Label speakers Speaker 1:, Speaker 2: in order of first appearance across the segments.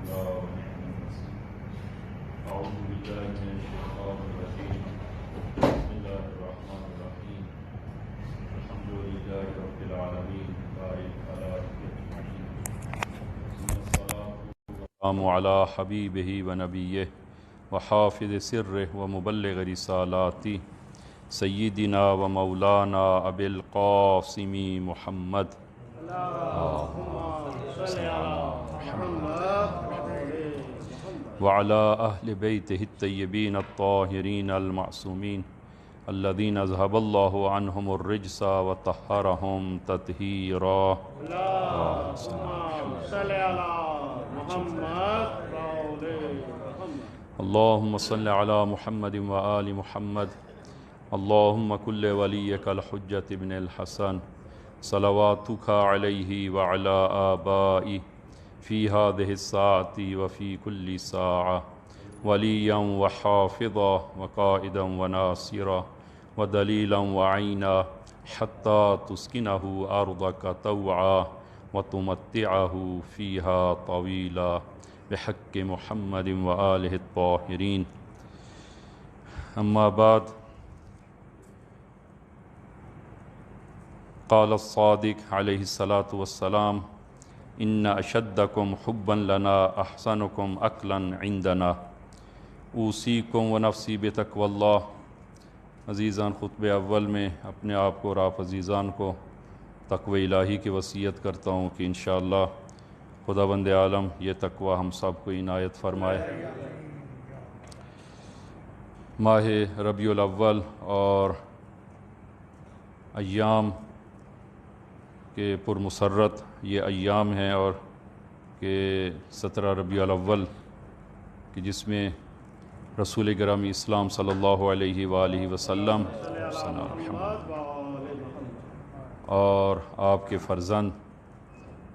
Speaker 1: الله ونعم الوكيل. أعوذ بالله من الشيطان الرجيم. بسم الله الرحمن الرحيم. الحمد لله رب العالمين القائل على أجمعين. ثم الصلاة والسلام على حبيبه ونبيه وحافظ سره ومبلغ رسالاته سيدنا ومولانا أبي القاسم محمد وعلى أهل بيته الطيبين الطاهرين المعصومين الذين أذهب الله عنهم الرجس وطهرهم تطهيرا. اللهم صل على محمد وآل محمد. اللهم كل وليك الحجة ابن الحسن صلواتك عليه وعلى آبائه في هذه الساعة وفي كل ساعة وليا وحافظا وقائدا وناصرا ودليلا وعينا حتى تسكنه أرضك طوعا وتمتعه فيها طويلا بحق محمد وآله الطاهرين. أما بعد، قال الصادق عليه الصلاة والسلام: إن أشدكم حبا لنا أحسنكم أكلا عندنا. اوصیکم ونفسی بتقوی اللہ. عزیزان، خطبہ اول میں اپنے آپ کو اور آپ عزیزان کو تقوی الہی کی وصیت کرتا ہوں کہ انشاءاللہ خداوند عالم یہ تقوی ہم سب کو عنایت فرمائے. ماہ ربیع الاول اور ایام کے پرمسرت یہ ایام ہیں، اور کہ 17 ربیع الاول کہ جس میں رسول گرامی اسلام صلی اللہ علیہ وآلہ وسلم اور آپ کے فرزند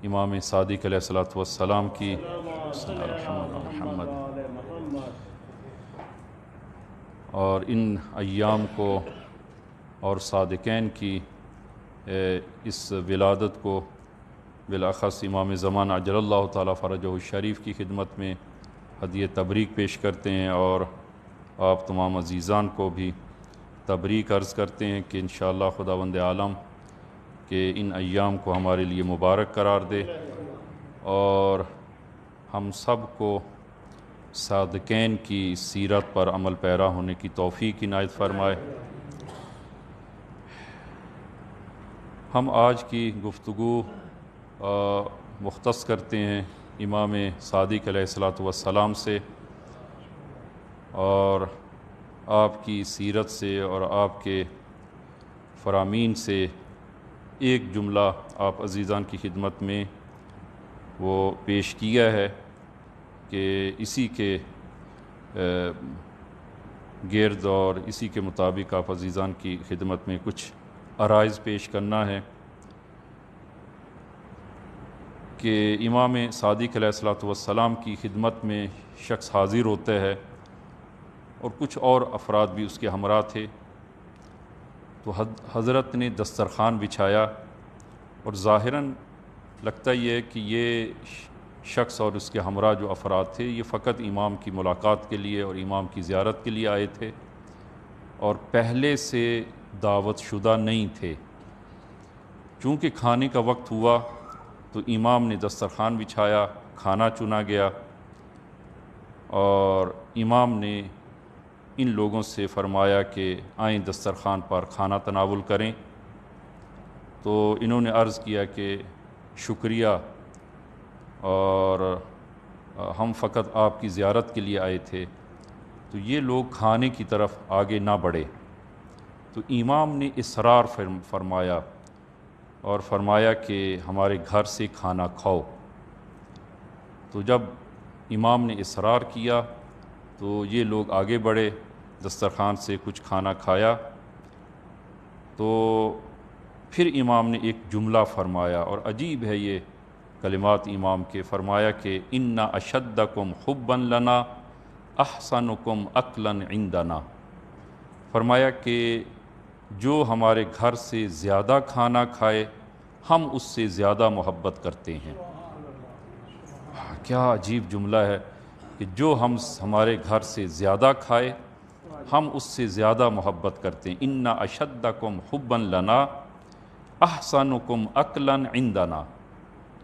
Speaker 1: امام صادق علیہ السلام کی محمد اور ان ایام کو اور صادقین کی اس ولادت کو بالاخص امام زمان عجل اللہ تعالیٰ فرجہ الشریف کی خدمت میں ہدیہ تبریک پیش کرتے ہیں، اور آپ تمام عزیزان کو بھی تبریک عرض کرتے ہیں کہ انشاءاللہ خداوند عالم کہ ان ایام کو ہمارے لیے مبارک قرار دے اور ہم سب کو صادقین کی سیرت پر عمل پیرا ہونے کی توفیق عنایت فرمائے. ہم آج کی گفتگو مختص کرتے ہیں امام صادق علیہ السلام سے اور آپ کی سیرت سے اور آپ کے فرامین سے. ایک جملہ آپ عزیزان کی خدمت میں وہ پیش کیا ہے کہ اسی کے گرد اور اسی کے مطابق آپ عزیزان کی خدمت میں کچھ عرائض پیش کرنا ہے کہ امام صادق علیہ السلام کی خدمت میں شخص حاضر ہوتا ہے اور کچھ اور افراد بھی اس کے ہمراہ تھے. تو حضرت نے دسترخوان بچھایا اور ظاہراً لگتا یہ ہے کہ یہ شخص اور اس کے ہمراہ جو افراد تھے یہ فقط امام کی ملاقات کے لیے اور امام کی زیارت کے لیے آئے تھے اور پہلے سے دعوت شدہ نہیں تھے. چونکہ کھانے کا وقت ہوا تو امام نے دسترخوان بچھایا، کھانا چنا گیا اور امام نے ان لوگوں سے فرمایا کہ آئیں دسترخوان پر کھانا تناول کریں. تو انہوں نے عرض کیا کہ شکریہ، اور ہم فقط آپ کی زیارت کے لیے آئے تھے. تو یہ لوگ کھانے کی طرف آگے نہ بڑھے. تو امام نے اصرار فرمایا اور فرمایا کہ ہمارے گھر سے کھانا کھاؤ. تو جب امام نے اصرار کیا تو یہ لوگ آگے بڑھے، دسترخوان سے کچھ کھانا کھایا. تو پھر امام نے ایک جملہ فرمایا اور عجیب ہے یہ کلمات امام کے. فرمایا کہ ان اشدکم حبا لنا احسنکم اکلا عندنا. فرمایا کہ جو ہمارے گھر سے زیادہ کھانا کھائے ہم اس سے زیادہ محبت کرتے ہیں. کیا عجیب جملہ ہے کہ جو ہمارے گھر سے زیادہ کھائے ہم اس سے زیادہ محبت کرتے ہیں. ان اشدکم حبا لنا احسنکم عقلا عندنا.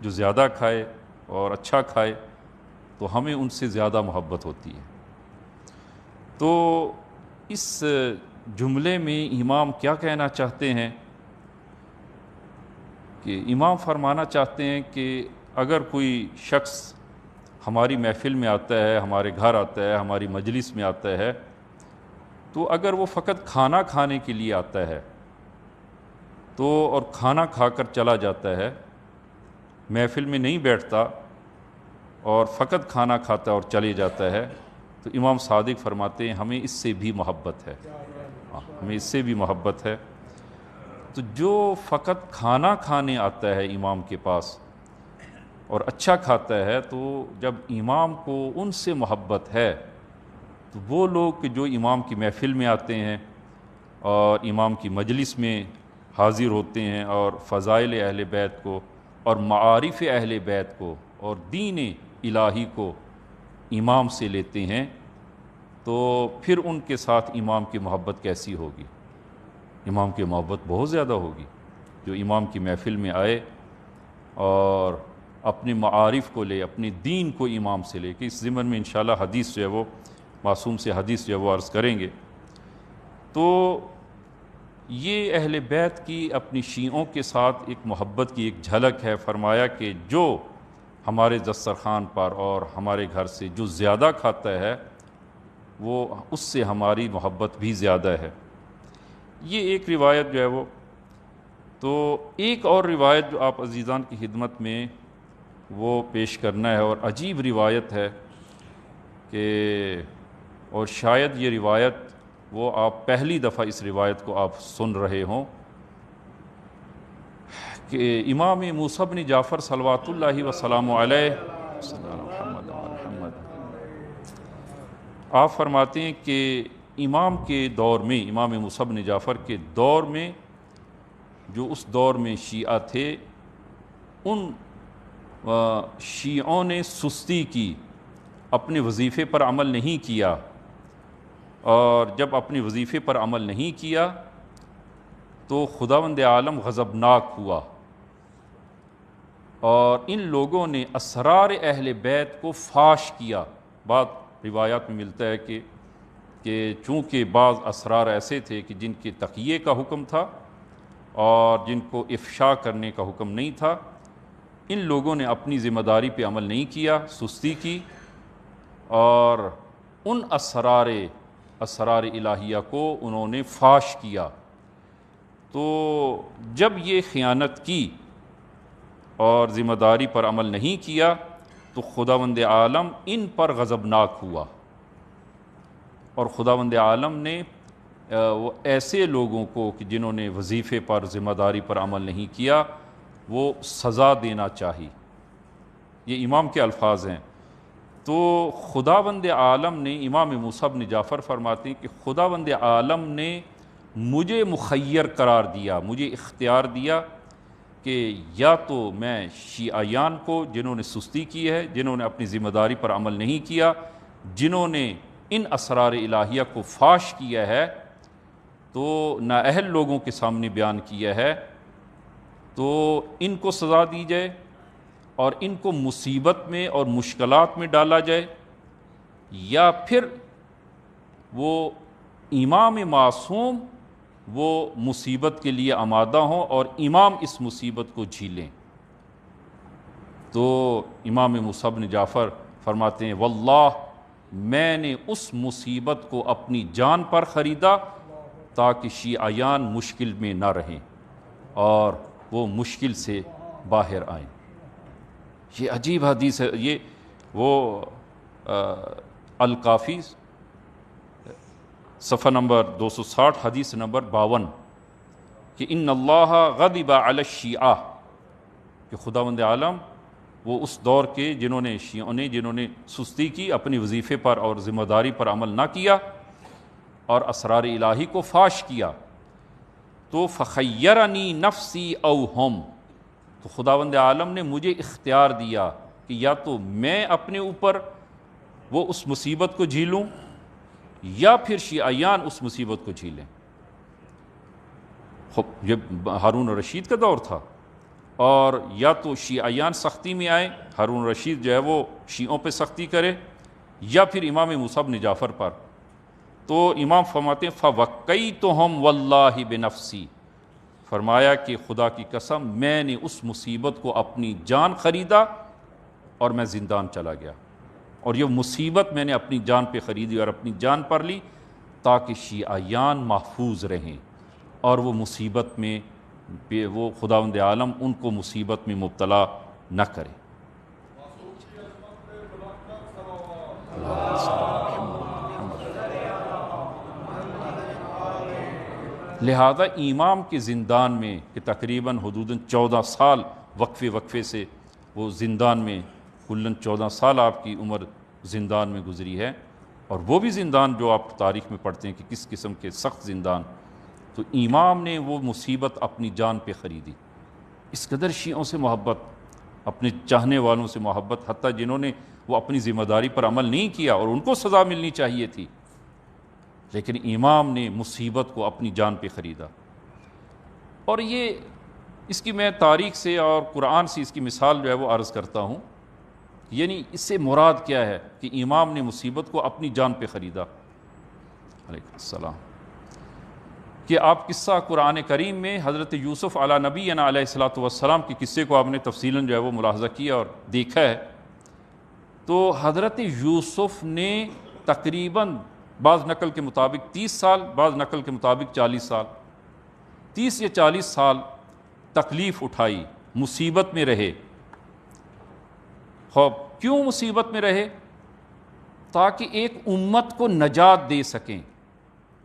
Speaker 1: جو زیادہ کھائے اور اچھا کھائے تو ہمیں ان سے زیادہ محبت ہوتی ہے. تو اس جملے میں امام کیا کہنا چاہتے ہیں کہ امام فرمانا چاہتے ہیں کہ اگر کوئی شخص ہماری محفل میں آتا ہے، ہمارے گھر آتا ہے، ہماری مجلس میں آتا ہے، تو اگر وہ فقط کھانا کھانے کے لیے آتا ہے تو اور کھانا کھا کر چلا جاتا ہے، محفل میں نہیں بیٹھتا اور فقط کھانا کھاتا اور چلے جاتا ہے، تو امام صادق فرماتے ہیں ہمیں اس سے بھی محبت ہے. ہمیں اس سے بھی محبت ہے. تو جو فقط کھانا کھانے آتا ہے امام کے پاس اور اچھا کھاتا ہے، تو جب امام کو ان سے محبت ہے تو وہ لوگ کہ جو امام کی محفل میں آتے ہیں اور امام کی مجلس میں حاضر ہوتے ہیں اور فضائل اہل بیت کو اور معارف اہل بیت کو اور دین الہی کو امام سے لیتے ہیں، تو پھر ان کے ساتھ امام کی محبت کیسی ہوگی؟ امام کی محبت بہت زیادہ ہوگی. جو امام کی محفل میں آئے اور اپنے معارف کو لے، اپنے دین کو امام سے لے، کہ اس ضمن میں انشاءاللہ حدیث جو ہے وہ معصوم سے حدیث جو ہے وہ عرض کریں گے. تو یہ اہل بیت کی اپنی شیعوں کے ساتھ ایک محبت کی ایک جھلک ہے. فرمایا کہ جو ہمارے دسترخوان پر اور ہمارے گھر سے جو زیادہ کھاتا ہے وہ اس سے ہماری محبت بھی زیادہ ہے. یہ ایک روایت جو ہے وہ. تو ایک اور روایت جو آپ عزیزان کی خدمت میں وہ پیش کرنا ہے، اور عجیب روایت ہے کہ اور شاید یہ روایت وہ آپ پہلی دفعہ اس روایت کو آپ سن رہے ہوں کہ امام موسیٰ بن جعفر صلوات اللہ وسلام علیہ آپ فرماتے ہیں کہ امام کے دور میں، امام موسیٰ بن جعفر کے دور میں، جو اس دور میں شیعہ تھے، ان شیعوں نے سستی کی، اپنے وظیفے پر عمل نہیں کیا، اور جب اپنے وظیفے پر عمل نہیں کیا تو خداوند عالم غضبناک ہوا، اور ان لوگوں نے اسرار اہل بیت کو فاش کیا. بعض روایات میں ملتا ہے کہ چونکہ بعض اسرار ایسے تھے کہ جن کے تقیے کا حکم تھا اور جن کو افشا کرنے کا حکم نہیں تھا، ان لوگوں نے اپنی ذمہ داری پہ عمل نہیں کیا، سستی کی، اور ان اسرار الہیہ کو انہوں نے فاش کیا. تو جب یہ خیانت کی اور ذمہ داری پر عمل نہیں کیا تو خداوند عالم ان پر غضبناک ہوا، اور خداوند عالم نے وہ ایسے لوگوں کو کہ جنہوں نے وظیفے پر ذمہ داری پر عمل نہیں کیا وہ سزا دینا چاہی. یہ امام کے الفاظ ہیں. تو خداوند عالم نے، امام موسیٰ بن جعفر فرماتے ہیں کہ خداوند عالم نے مجھے مخیر قرار دیا، مجھے اختیار دیا کہ یا تو میں شیعیان کو جنہوں نے سستی کی ہے، جنہوں نے اپنی ذمہ داری پر عمل نہیں کیا، جنہوں نے ان اسرار الہیہ کو فاش کیا ہے، تو نااہل لوگوں کے سامنے بیان کیا ہے، تو ان کو سزا دی جائے اور ان کو مصیبت میں اور مشکلات میں ڈالا جائے، یا پھر وہ امام معصوم وہ مصیبت کے لیے آمادہ ہوں اور امام اس مصیبت کو جھیلیں. تو امام موسیٰ بن جعفر فرماتے ہیں واللہ میں نے اس مصیبت کو اپنی جان پر خریدا تاکہ شیعیان مشکل میں نہ رہیں اور وہ مشکل سے باہر آئیں. یہ عجیب حدیث ہے. یہ وہ الکافی صفحہ نمبر 260 حدیث نمبر 52 کہ ان اللہ غضب علی الشیعہ، کہ خداوند عالم وہ اس دور کے شیعوں نے جنہوں نے سستی کی، اپنی وظیفے پر اور ذمہ داری پر عمل نہ کیا اور اسرار الہی کو فاش کیا، تو فخیرنی نفسی او ہم، تو خداوند عالم نے مجھے اختیار دیا کہ یا تو میں اپنے اوپر وہ اس مصیبت کو جھیلوں یا پھر شیعیان اس مصیبت کو جھیلیں۔ یہ ہارون الرشید کا دور تھا، اور یا تو شیعیان سختی میں آئیں، ہارون الرشید جو ہے وہ شیعوں پہ سختی کرے، یا پھر امام موسیٰ بن جعفر پر۔ تو امام فرماتے ہیں فَوَقَّيْتُهُمْ وَاللَّهِ بِنَفْسِي، فرمایا کہ خدا کی قسم میں نے اس مصیبت کو اپنی جان خریدا اور میں زندان چلا گیا، اور یہ مصیبت میں نے اپنی جان پہ خریدی اور اپنی جان پر لی تاکہ شیعیان محفوظ رہیں، اور وہ مصیبت میں وہ خداوند عالم ان کو مصیبت میں مبتلا نہ کرے۔ لہذا امام کے زندان میں کہ تقریباً حدوداً 14 سال وقفے سے وہ زندان میں، کلاً 14 سال آپ کی عمر زندان میں گزری ہے، اور وہ بھی زندان جو آپ تاریخ میں پڑھتے ہیں کہ کس قسم کے سخت زندان، تو امام نے وہ مصیبت اپنی جان پہ خریدی۔ اس قدر شیعوں سے محبت، اپنے چاہنے والوں سے محبت، حتیٰ جنہوں نے وہ اپنی ذمہ داری پر عمل نہیں کیا اور ان کو سزا ملنی چاہیے تھی، لیکن امام نے مصیبت کو اپنی جان پہ خریدا۔ اور یہ اس کی میں تاریخ سے اور قرآن سے اس کی مثال جو ہے وہ عرض کرتا ہوں، یعنی اس سے مراد کیا ہے کہ امام نے مصیبت کو اپنی جان پہ خریدا۔ علیکم السلام۔ کہ آپ قصہ قرآن کریم میں حضرت یوسف علی نبینا علیہ الصلوۃ والسلام کے قصے کو آپ نے تفصیلاً جو ہے وہ ملاحظہ کیا اور دیکھا ہے، تو حضرت یوسف نے تقریباً بعض نقل کے مطابق 30 سال، بعض نقل کے مطابق 40 سال، 30 یا 40 سال تکلیف اٹھائی، مصیبت میں رہے۔ خوب کیوں مصیبت میں رہے؟ تاکہ ایک امت کو نجات دے سکیں۔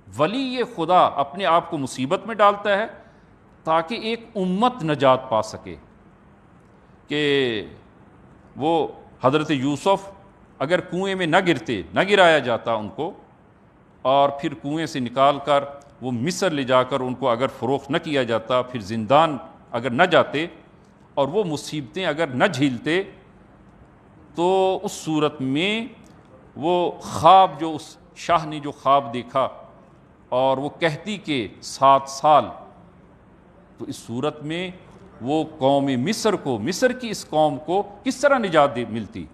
Speaker 1: ولی خدا اپنے آپ کو مصیبت میں ڈالتا ہے تاکہ ایک امت نجات پا سکے۔ کہ وہ حضرت یوسف اگر کنویں میں نہ گرتے، نہ گرایا جاتا ان کو، اور پھر کنویں سے نکال کر وہ مصر لے جا کر ان کو اگر فروخت نہ کیا جاتا، پھر زندان اگر نہ جاتے اور وہ مصیبتیں اگر نہ جھیلتے، تو اس صورت میں وہ خواب جو اس شاہ نے جو خواب دیکھا اور وہ کہتی کہ 7 سال، تو اس صورت میں وہ قوم مصر کو، مصر کی اس قوم کو کس طرح نجات ملتی؟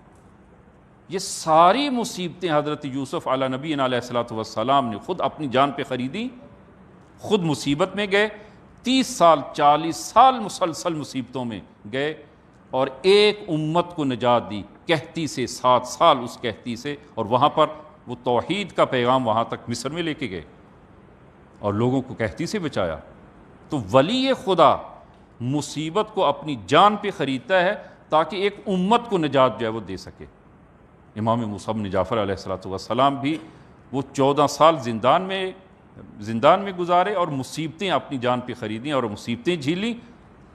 Speaker 1: یہ ساری مصیبتیں حضرت یوسف علی نبینا علیہ الصلوۃ والسلام نے خود اپنی جان پہ خریدی، خود مصیبت میں گئے، 30 سال 40 سال مسلسل مصیبتوں میں گئے، اور ایک امت کو نجات دی کہتی سے، 7 سال اس کہتی سے، اور وہاں پر وہ توحید کا پیغام وہاں تک مصر میں لے کے گئے اور لوگوں کو کہتی سے بچایا۔ تو ولی خدا مصیبت کو اپنی جان پہ خریدتا ہے تاکہ ایک امت کو نجات جو ہے وہ دے سکے۔ امام موسیٰ بن جعفر علیہ السلام بھی وہ 14 سال زندان میں گزارے اور مصیبتیں اپنی جان پہ خریدیں اور مصیبتیں جھیلیں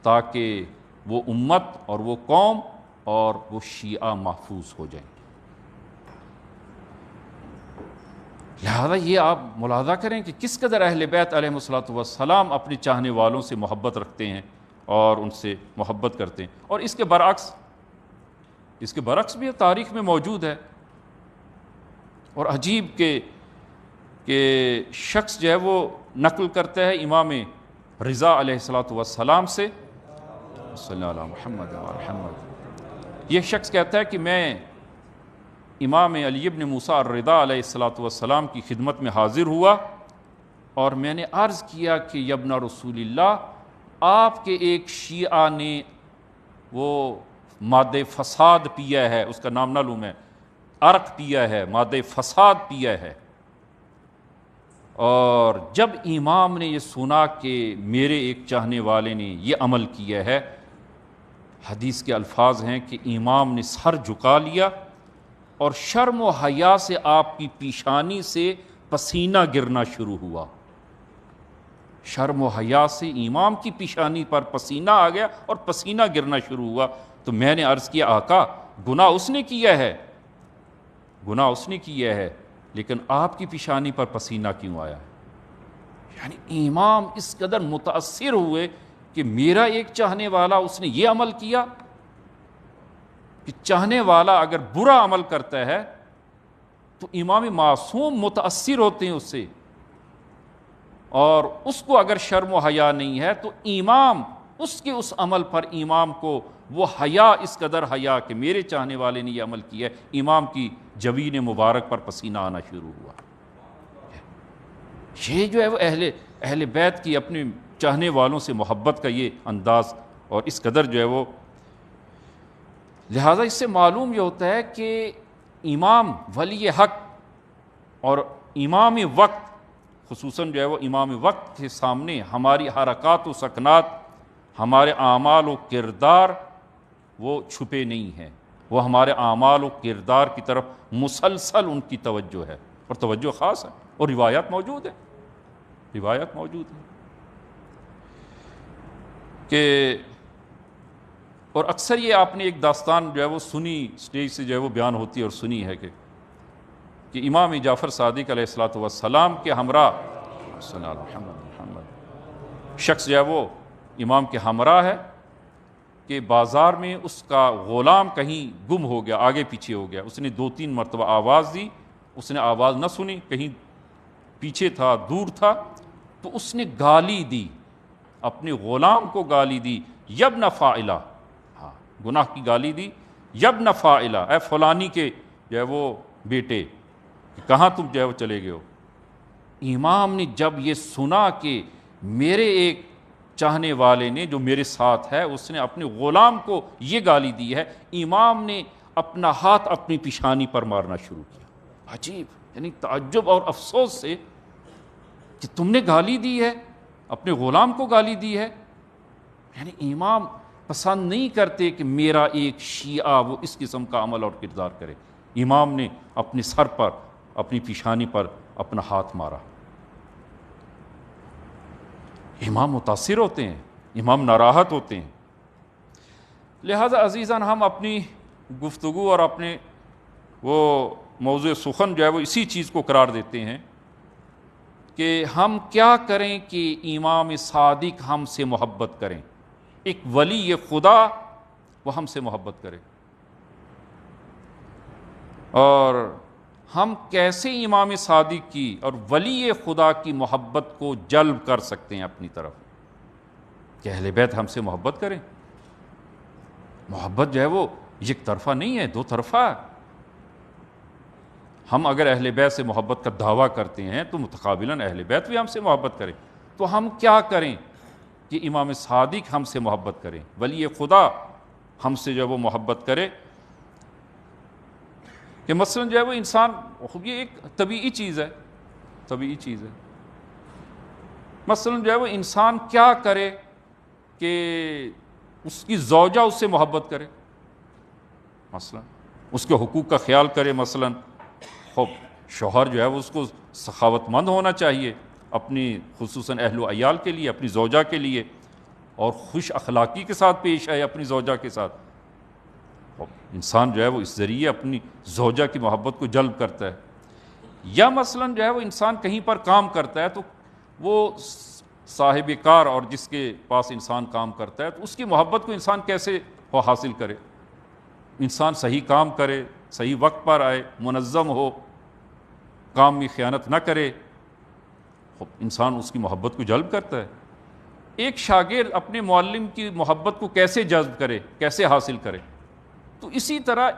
Speaker 1: تاکہ وہ امت اور وہ قوم اور وہ شیعہ محفوظ ہو جائیں۔ لہذا یہ آپ ملاحظہ کریں کہ کس قدر اہل بیت علیہ السلام اپنے چاہنے والوں سے محبت رکھتے ہیں اور ان سے محبت کرتے ہیں۔ اور اس کے برعکس بھی تاریخ میں موجود ہے، اور عجیب کہ شخص جو ہے وہ نقل کرتا ہے امام رضا علیہ السلام سے، صلی اللہ علیہ محمد محمد، یہ شخص کہتا ہے کہ میں امام علی بن موسیٰ الرضا علیہ السلام کی خدمت میں حاضر ہوا اور میں نے عرض کیا کہ یا ابن رسول اللہ، آپ کے ایک شیعہ نے وہ مادہ فساد پیا ہے، اس کا نام نہ لوں میں، عرق پیا ہے، مادہ فساد پیا ہے۔ اور جب امام نے یہ سنا کہ میرے ایک چاہنے والے نے یہ عمل کیا ہے، حدیث کے الفاظ ہیں کہ امام نے سر جھکا لیا اور شرم و حیا سے آپ کی پیشانی سے پسینہ گرنا شروع ہوا۔ شرم و حیا سے امام کی پیشانی پر پسینہ آ گیا اور پسینہ گرنا شروع ہوا۔ تو میں نے عرض کیا آقا گناہ اس نے کیا ہے، گناہ اس نے کیا ہے، لیکن آپ کی پیشانی پر پسینہ کیوں آیا ہے؟ یعنی امام اس قدر متاثر ہوئے کہ میرا ایک چاہنے والا اس نے یہ عمل کیا۔ کہ چاہنے والا اگر برا عمل کرتا ہے تو امام معصوم متاثر ہوتے ہیں اس سے، اور اس کو اگر شرم و حیا نہیں ہے تو امام اس کے اس عمل پر امام کو وہ حیا، اس قدر حیا کہ میرے چاہنے والے نے یہ عمل کیا ہے، امام کی جبین مبارک پر پسینہ آنا شروع ہوا۔ یہ جو ہے وہ اہل بیت کی اپنے چاہنے والوں سے محبت کا یہ انداز، اور اس قدر جو ہے وہ، لہذا اس سے معلوم یہ ہوتا ہے کہ امام ولی حق اور امام وقت، خصوصاً جو ہے وہ امام وقت کے سامنے ہماری حرکات و سکنات، ہمارے اعمال و کردار وہ چھپے نہیں ہیں، وہ ہمارے اعمال و کردار کی طرف مسلسل ان کی توجہ ہے، اور توجہ خاص ہے، اور روایات موجود ہیں، روایات موجود ہیں کہ، اور اکثر یہ آپ نے ایک داستان جو ہے وہ سنی، اسٹیج سے جو ہے وہ بیان ہوتی ہے اور سنی ہے کہ امام جعفر صادق علیہ الصلوۃ والسلام کے ہمراہ صلی اللہ علیہ محمد شخص جو ہے وہ امام کے ہمراہ ہے کہ بازار میں اس کا غلام کہیں گم ہو گیا، آگے پیچھے ہو گیا، اس نے 2-3 مرتبہ آواز دی، اس نے آواز نہ سنی، کہیں پیچھے تھا، دور تھا، تو اس نے گالی دی، اپنے غلام کو گالی دی، یبن فاعلہ، ہاں گناہ کی گالی دی، یبن فاعلہ، اے فلانی کے جو ہے وہ بیٹے، کہاں تم جو ہے وہ چلے گئے ہو۔ امام نے جب یہ سنا کہ میرے ایک چاہنے والے نے جو میرے ساتھ ہے اس نے اپنے غلام کو یہ گالی دی ہے، امام نے اپنا ہاتھ اپنی پیشانی پر مارنا شروع کیا۔ عجیب، یعنی تعجب اور افسوس سے کہ تم نے گالی دی ہے، اپنے غلام کو گالی دی ہے۔ یعنی امام پسند نہیں کرتے کہ میرا ایک شیعہ وہ اس قسم کا عمل اور کردار کرے۔ امام نے اپنے سر پر، اپنی پیشانی پر اپنا ہاتھ مارا۔ امام متاثر ہوتے ہیں، امام ناراحت ہوتے ہیں۔ لہذا عزیزان، ہم اپنی گفتگو اور اپنے وہ موضوع سخن جو ہے وہ اسی چیز کو قرار دیتے ہیں کہ ہم کیا کریں کہ امام صادق ہم سے محبت کریں، ایک ولی خدا وہ ہم سے محبت کرے، اور ہم کیسے امام صادق کی اور ولی خدا کی محبت کو جلب کر سکتے ہیں اپنی طرف، کہ اہل بیت ہم سے محبت کریں۔ محبت جو ہے وہ یک طرفہ نہیں ہے، 2 طرفہ۔ ہم اگر اہل بیت سے محبت کا دعویٰ کرتے ہیں تو متقابلاً اہل بیت بھی ہم سے محبت کریں۔ تو ہم کیا کریں کہ امام صادق ہم سے محبت کریں، ولی خدا ہم سے جو ہے وہ محبت کرے، کہ مثلاً جو ہے وہ انسان، یہ ایک طبیعی چیز ہے، طبیعی چیز ہے۔ مثلاً جو ہے وہ انسان کیا کرے کہ اس کی زوجہ اس سے محبت کرے، مثلاً اس کے حقوق کا خیال کرے، مثلاً خوب شوہر جو ہے وہ اس کو سخاوت مند ہونا چاہیے اپنی خصوصاً اہل و عیال کے لیے، اپنی زوجہ کے لیے، اور خوش اخلاقی کے ساتھ پیش آئے اپنی زوجہ کے ساتھ۔ انسان جو ہے وہ اس ذریعے اپنی زوجہ کی محبت کو جلب کرتا ہے۔ یا مثلاً جو ہے وہ انسان کہیں پر کام کرتا ہے تو وہ صاحب کار اور جس کے پاس انسان کام کرتا ہے تو اس کی محبت کو انسان کیسے حاصل کرے، انسان صحیح کام کرے، صحیح وقت پر آئے، منظم ہو، کام میں خیانت نہ کرے، انسان اس کی محبت کو جلب کرتا ہے۔ ایک شاگرد اپنے معلم کی محبت کو کیسے جذب کرے، کیسے حاصل کرے، تو اسی طرح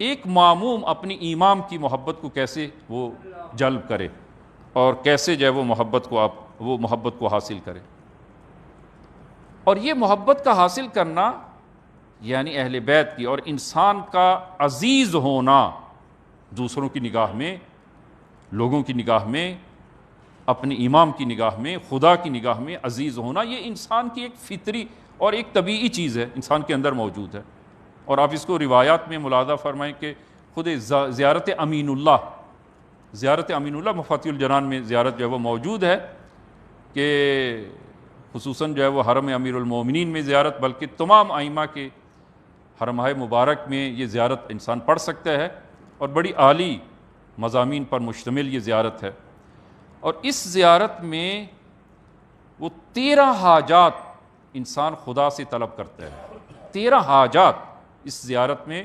Speaker 1: ایک ماموم اپنی امام کی محبت کو کیسے وہ جلب کرے اور کیسے جو ہے وہ محبت کو حاصل کرے۔ اور یہ محبت کا حاصل کرنا یعنی اہل بیت کی اور انسان کا عزیز ہونا، دوسروں کی نگاہ میں، لوگوں کی نگاہ میں، اپنے امام کی نگاہ میں، خدا کی نگاہ میں عزیز ہونا، یہ انسان کی ایک فطری اور ایک طبیعی چیز ہے، انسان کے اندر موجود ہے۔ اور آپ اس کو روایات میں ملاحظہ فرمائیں کہ خود زیارت امین اللہ مفاتیح الجنان میں زیارت جو ہے وہ موجود ہے، کہ خصوصاً جو ہے وہ حرم امیر المومنین میں زیارت، بلکہ تمام ائمہ کے حرمہ مبارک میں یہ زیارت انسان پڑھ سکتا ہے، اور بڑی عالی مضامین پر مشتمل یہ زیارت ہے۔ اور اس زیارت میں وہ 13 حاجات انسان خدا سے طلب کرتا ہے، 13 حاجات، اس زیارت میں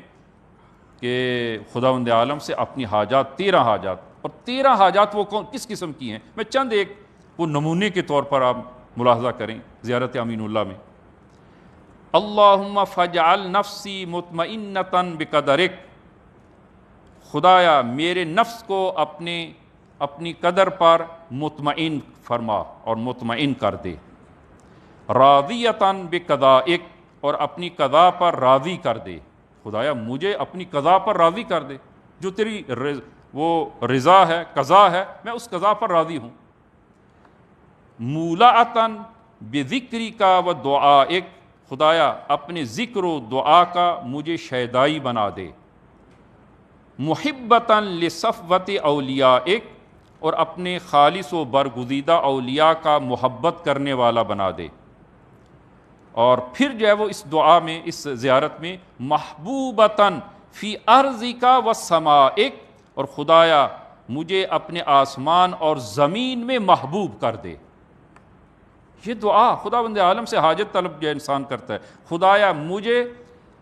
Speaker 1: کہ خداوند عالم سے اپنی حاجات 13 حاجات، اور 13 حاجات وہ کس قسم کی ہیں، میں چند ایک وہ نمونے کے طور پر آپ ملاحظہ کریں زیارت امین اللہ میں۔ اللہم فاجعل نفسی مطمئنۃ بقدرک، خدایا میرے نفس کو اپنی قدر پر مطمئن فرما اور مطمئن کر دے، راضیۃ بقضائک، اور اپنی قضا پر راضی کر دے، خدایا مجھے اپنی قضا پر راضی کر دے، جو تیری وہ رضا ہے، قضا ہے، میں اس قضا پر راضی ہوں۔ مولعۃ بذکرک و دعائک، خدایا اپنے ذکر و دعا کا مجھے شیدائی بنا دے۔ محبۃ لصفوۃ اولیائک، اور اپنے خالص و برگزیدہ اولیاء کا محبت کرنے والا بنا دے۔ اور پھر جو ہے وہ اس دعا میں، اس زیارت میں، محبوبتاً فی ارضک و سمائک، اور خدایا مجھے اپنے آسمان اور زمین میں محبوب کر دے۔ یہ دعا خداوند عالم سے حاجت طلب جو انسان کرتا ہے، خدایا مجھے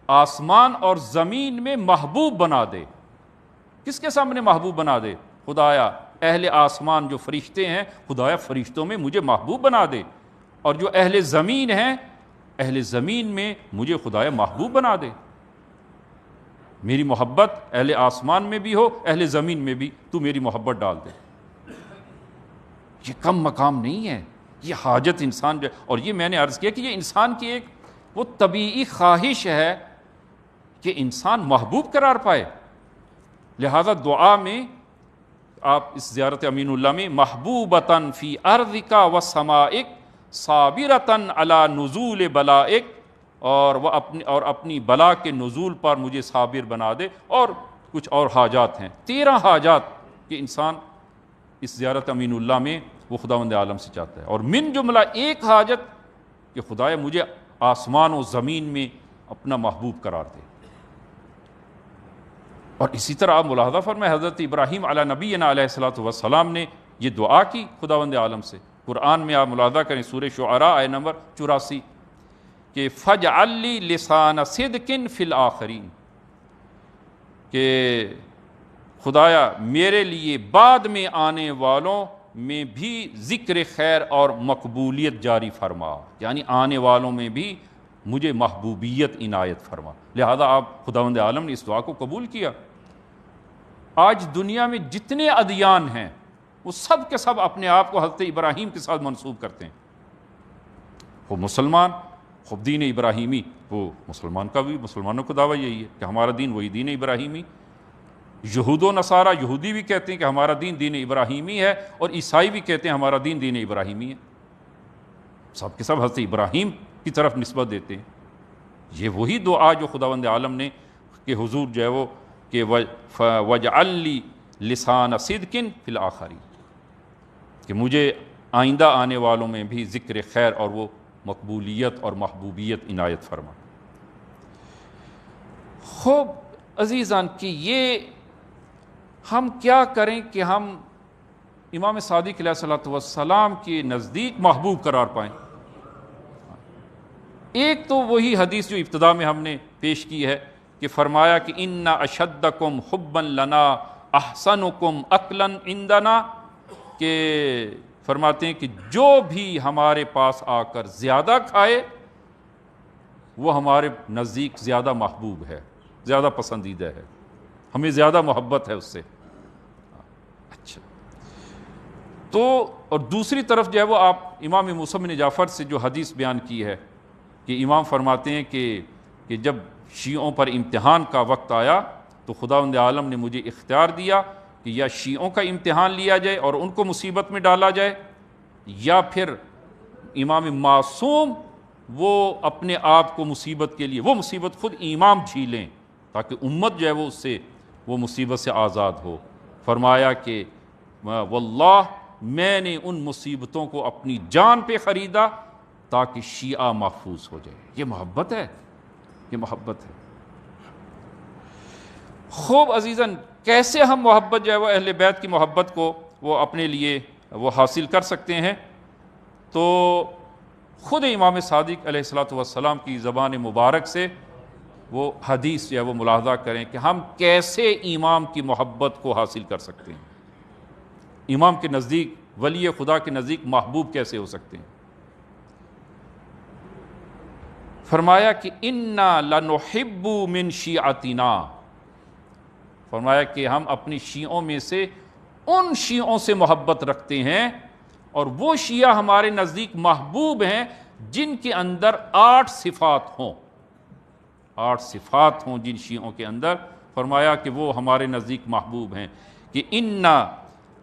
Speaker 1: آسمان اور زمین میں محبوب بنا دے۔ کس کے سامنے محبوب بنا دے؟ خدایا اہل آسمان جو فرشتے ہیں، خدایا فرشتوں میں مجھے محبوب بنا دے، اور جو اہل زمین ہیں، اہل زمین میں مجھے خدایا محبوب بنا دے۔ میری محبت اہل آسمان میں بھی ہو، اہل زمین میں بھی تو میری محبت ڈال دے۔ یہ کم مقام نہیں ہے، یہ حاجت انسان جو، اور یہ میں نے عرض کیا کہ یہ انسان کی ایک وہ طبیعی خواہش ہے کہ انسان محبوب قرار پائے۔ لہذا دعا میں آپ اس زیارت امین اللہ میں محبوبتاً فی ارضک و سمائک صابرتاً علی نزول بلائک، اور اپنی بلا کے نزول پر مجھے صابر بنا دے، اور کچھ اور حاجات ہیں، 13 حاجات کہ انسان اس زیارت امین اللہ میں وہ خداوند عالم سے چاہتا ہے، اور من جملہ ایک حاجت کہ خدایا مجھے آسمان و زمین میں اپنا محبوب قرار دے۔ اور اسی طرح آپ ملاحظہ فرمائیں حضرت ابراہیم علی نبینا علیہ الصلوۃ والسلام نے یہ دعا کی خداوند عالم سے۔ قرآن میں آپ ملاحظہ کریں سورہ شعراء آیہ نمبر 84 کہ فاجعل لی لسان صدق فی الآخرین، کہ خدایا میرے لیے بعد میں آنے والوں میں بھی ذکر خیر اور مقبولیت جاری فرما، یعنی آنے والوں میں بھی مجھے محبوبیت عنایت فرما۔ لہذا آپ خداوند عالم نے اس دعا کو قبول کیا۔ آج دنیا میں جتنے ادیان ہیں وہ سب کے سب اپنے آپ کو حضرت ابراہیم کے ساتھ منسوب کرتے ہیں۔ وہ مسلمان، خود دین ابراہیمی، وہ مسلمان کا بھی، مسلمانوں کو دعویٰ یہی ہے کہ ہمارا دین وہی دین ابراہیمی۔ یہود و نصارہ، یہودی بھی کہتے ہیں کہ ہمارا دین دین ابراہیمی ہے، اور عیسائی بھی کہتے ہیں ہمارا دین دین ابراہیمی ہے۔ سب کے سب حضرت ابراہیم کی طرف نسبت دیتے ہیں۔ یہ وہی دعا جو خداوند عالم نے کہ حضور جو ہے وہ کہ وَاجْعَلْ لِي لِسَانَ صِدْقٍ فِي الْآخِرِينَ، کہ مجھے آئندہ آنے والوں میں بھی ذکر خیر اور وہ مقبولیت اور محبوبیت عنایت فرما۔ خوب عزیزان، کہ یہ ہم کیا کریں کہ ہم امام صادق علیہ الصلوۃ والسلام کے نزدیک محبوب قرار پائیں۔ ایک تو وہی حدیث جو ابتدا میں ہم نے پیش کی ہے کہ فرمایا کہ ان اشدکم حبا لنا احسنکم عقلا عندنا، کہ فرماتے ہیں کہ جو بھی ہمارے پاس آ کر زیادہ کھائے وہ ہمارے نزدیک زیادہ محبوب ہے، زیادہ پسندیدہ ہے، ہمیں زیادہ محبت ہے اس سے۔ اچھا، تو اور دوسری طرف جو ہے وہ آپ امام موسیٰ بن جعفر سے جو حدیث بیان کی ہے کہ امام فرماتے ہیں کہ جب شیعوں پر امتحان کا وقت آیا تو خداوند عالم نے مجھے اختیار دیا کہ یا شیعوں کا امتحان لیا جائے اور ان کو مصیبت میں ڈالا جائے، یا پھر امام معصوم وہ اپنے آپ کو مصیبت کے لیے وہ مصیبت خود امام جھیلیں تاکہ امت جو ہے وہ اس سے وہ مصیبت سے آزاد ہو۔ فرمایا کہ واللہ میں نے ان مصیبتوں کو اپنی جان پہ خریدا تاکہ شیعہ محفوظ ہو جائے۔ یہ محبت ہے، یہ محبت ہے۔ خوب عزیزاً، کیسے ہم محبت جو ہے وہ اہل بیت کی محبت کو وہ اپنے لیے وہ حاصل کر سکتے ہیں؟ تو خود امام صادق علیہ الصلوۃ والسلام کی زبان مبارک سے وہ حدیث جو ہے وہ ملاحظہ کریں کہ ہم کیسے امام کی محبت کو حاصل کر سکتے ہیں، امام کے نزدیک، ولی خدا کے نزدیک محبوب کیسے ہو سکتے ہیں۔ فرمایا کہ انا لنحب من شیعتنا، فرمایا کہ ہم اپنی شیعوں میں سے ان شیعوں سے محبت رکھتے ہیں، اور وہ شیعہ ہمارے نزدیک محبوب ہیں جن کے اندر 8 صفات ہوں، 8 صفات ہوں جن شیعوں کے اندر، فرمایا کہ وہ ہمارے نزدیک محبوب ہیں، کہ انا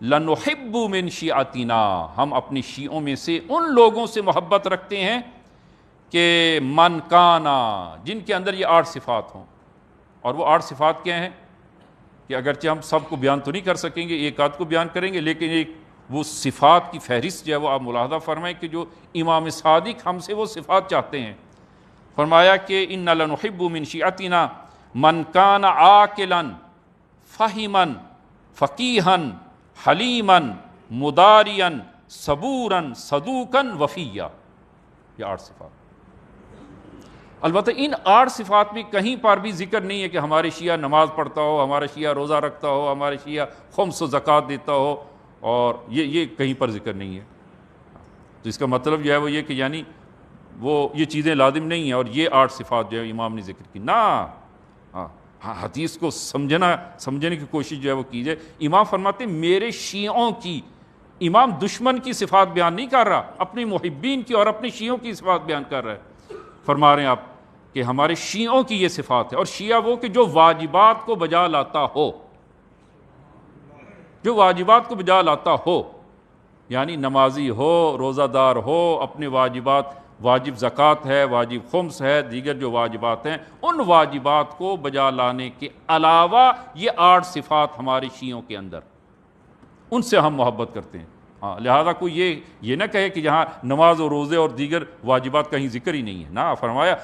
Speaker 1: لنحب من شیعتنا، ہم اپنی شیعوں میں سے ان لوگوں سے محبت رکھتے ہیں کہ من کانا، جن کے اندر یہ 8 صفات ہوں۔ اور وہ 8 صفات کیا ہیں کہ اگرچہ ہم سب کو بیان تو نہیں کر سکیں گے، ایک آدھ کو بیان کریں گے، لیکن ایک وہ صفات کی فہرست جو ہے وہ آپ ملاحظہ فرمائیں کہ جو امام صادق ہم سے وہ صفات چاہتے ہیں۔ فرمایا کہ انا لنحب من شیعتنا من کان عاقلا فہما فقیہا حلیما مداریا صبورا صدوقا وفیا، یہ 8 صفات۔ البتہ ان 8 صفات میں کہیں پر بھی ذکر نہیں ہے کہ ہمارے شیعہ نماز پڑھتا ہو، ہمارا شیعہ روزہ رکھتا ہو، ہمارے شیعہ خمس و زکوٰۃ دیتا ہو، اور یہ کہیں پر ذکر نہیں ہے۔ تو اس کا مطلب جو ہے وہ یہ کہ یعنی وہ یہ چیزیں لازم نہیں ہیں، اور یہ 8 صفات جو ہے امام نے ذکر کی نہ، حدیث کو سمجھنے کی کوشش جو ہے وہ کیجئے۔ امام فرماتے ہیں میرے شیعوں کی، امام دشمن کی صفات بیان نہیں کر رہا، اپنے محبین کی اور اپنے شیعوں کی صفات بیان کر رہا ہے۔ فرما رہے ہیں آپ کہ ہمارے شیعوں کی یہ صفات ہے، اور شیعہ وہ کہ جو واجبات کو بجا لاتا ہو، جو واجبات کو بجا لاتا ہو، یعنی نمازی ہو، روزہ دار ہو، اپنے واجبات، واجب زکوٰۃ ہے، واجب خمس ہے، دیگر جو واجبات ہیں، ان واجبات کو بجا لانے کے علاوہ یہ 8 صفات ہمارے شیعوں کے اندر، ان سے ہم محبت کرتے ہیں۔ لہذا کوئی یہ نہ کہے کہ جہاں نماز و روزے اور دیگر واجبات کہیں ذکر ہی نہیں ہے، نہ، فرمایا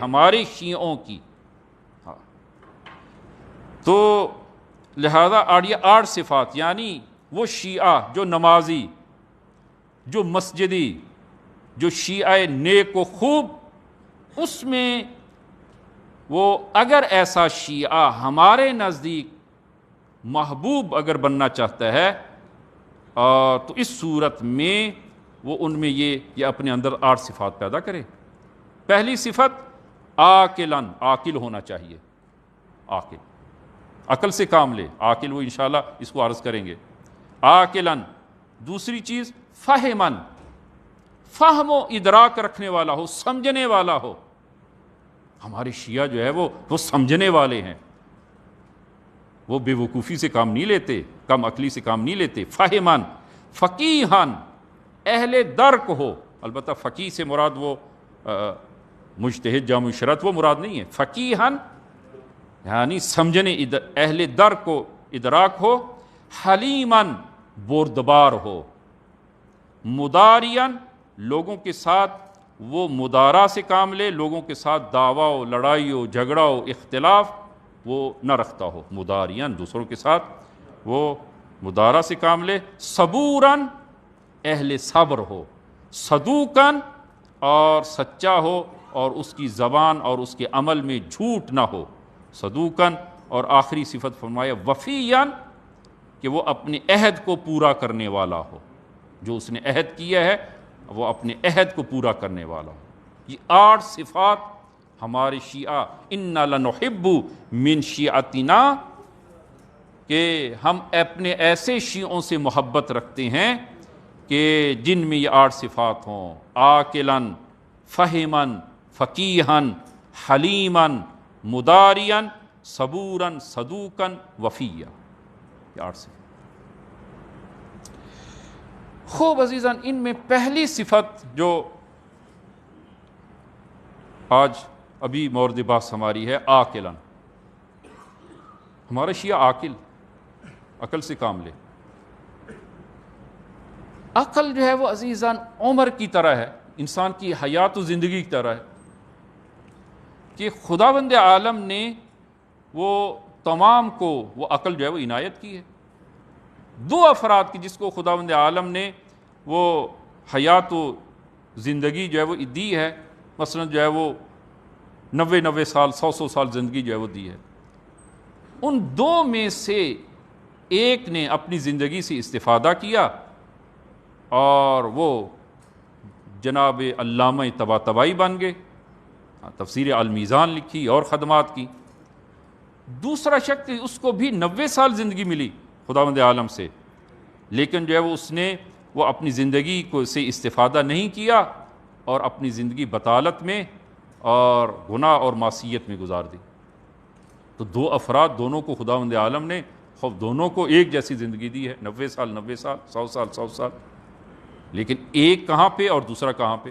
Speaker 1: ہمارے شیعوں کی۔ تو لہذا یہ 8 صفات، یعنی وہ شیعہ جو نمازی، جو مسجدی، جو شیعہ نیک و خوب، اس میں وہ اگر ایسا شیعہ ہمارے نزدیک محبوب اگر بننا چاہتا ہے تو اس صورت میں وہ ان میں یہ اپنے اندر 8 صفات پیدا کرے۔ پہلی صفت عاقلاً، عاقل ہونا چاہیے، عاقل، عقل سے کام لے، عاقل، وہ انشاءاللہ اس کو عرض کریں گے، عاقلاً۔ دوسری چیز فہماً، فہم و ادراک رکھنے والا ہو، سمجھنے والا ہو۔ ہمارے شیعہ جو ہے وہ سمجھنے والے ہیں، وہ بے وقوفی سے کام نہیں لیتے، کم عقلی سے کام نہیں لیتے۔ فہماً، فقیہاً، اہل درک ہو۔ البتہ فقیہ سے مراد وہ مجتہد جامع شرط وہ مراد نہیں ہے، فقیہاً یعنی سمجھنے، اہل درک کو ادراک ہو۔ حلیماً، بردبار ہو۔ مداریاً، لوگوں کے ساتھ وہ مدارا سے کام لے، لوگوں کے ساتھ دعویٰ ہو، لڑائی ہو، جھگڑا ہو، اختلاف وہ نہ رکھتا ہو، مداریاً، دوسروں کے ساتھ وہ مدارا سے کام لے۔ صبوراً، اہل صبر ہو۔ صدوقاً، اور سچا ہو، اور اس کی زبان اور اس کے عمل میں جھوٹ نہ ہو، صدوقاً۔ اور آخری صفت فرمایا وفیاً، کہ وہ اپنے عہد کو پورا کرنے والا ہو، جو اس نے عہد کیا ہے وہ اپنے عہد کو پورا کرنے والا ہو۔ یہ 8 صفات ہمارے شیعہ، انا لنحب من شیعتنا، کہ ہم اپنے ایسے شیعوں سے محبت رکھتے ہیں کہ جن میں یہ 8 صفات ہوں، عاقلاً، فہماً، فقیہاً، حلیماً، مداریاً، صبوراً، صدوقاً، وفیہ، یہ 8 صفات۔ خوب عزیزاً، ان میں پہلی صفت جو آج ابھی مورد بحث ہماری ہے، عاقلاً۔ ہمارا شیعہ عاقل، عقل سے کام لے۔ عقل جو ہے وہ عزیزاً عمر کی طرح ہے، انسان کی حیات و زندگی کی طرح ہے، کہ خداوند عالم نے وہ تمام کو وہ عقل جو ہے وہ عنایت کی ہے۔ 2 افراد کی جس کو خداوند عالم نے وہ حیات و زندگی جو ہے وہ دی ہے، مثلا جو ہے وہ 90 سال 100 سال زندگی جو ہے وہ دی ہے، ان دو میں سے ایک نے اپنی زندگی سے استفادہ کیا اور وہ جناب علامہ طباطبائی بن گئے، تفسیر المیزان لکھی اور خدمات کی۔ دوسرا شخص اس کو بھی 90 سال زندگی ملی خداوند عالم سے، لیکن جو ہے اس نے وہ اپنی زندگی کو سے استفادہ نہیں کیا اور اپنی زندگی بطالت میں اور گناہ اور معصیت میں گزار دی۔ تو دو افراد، دونوں کو خداوند عالم نے خوب دونوں کو ایک جیسی زندگی دی ہے، 90 سال 90 سال، 100 سال 100 سال، لیکن ایک کہاں پہ اور دوسرا کہاں پہ؟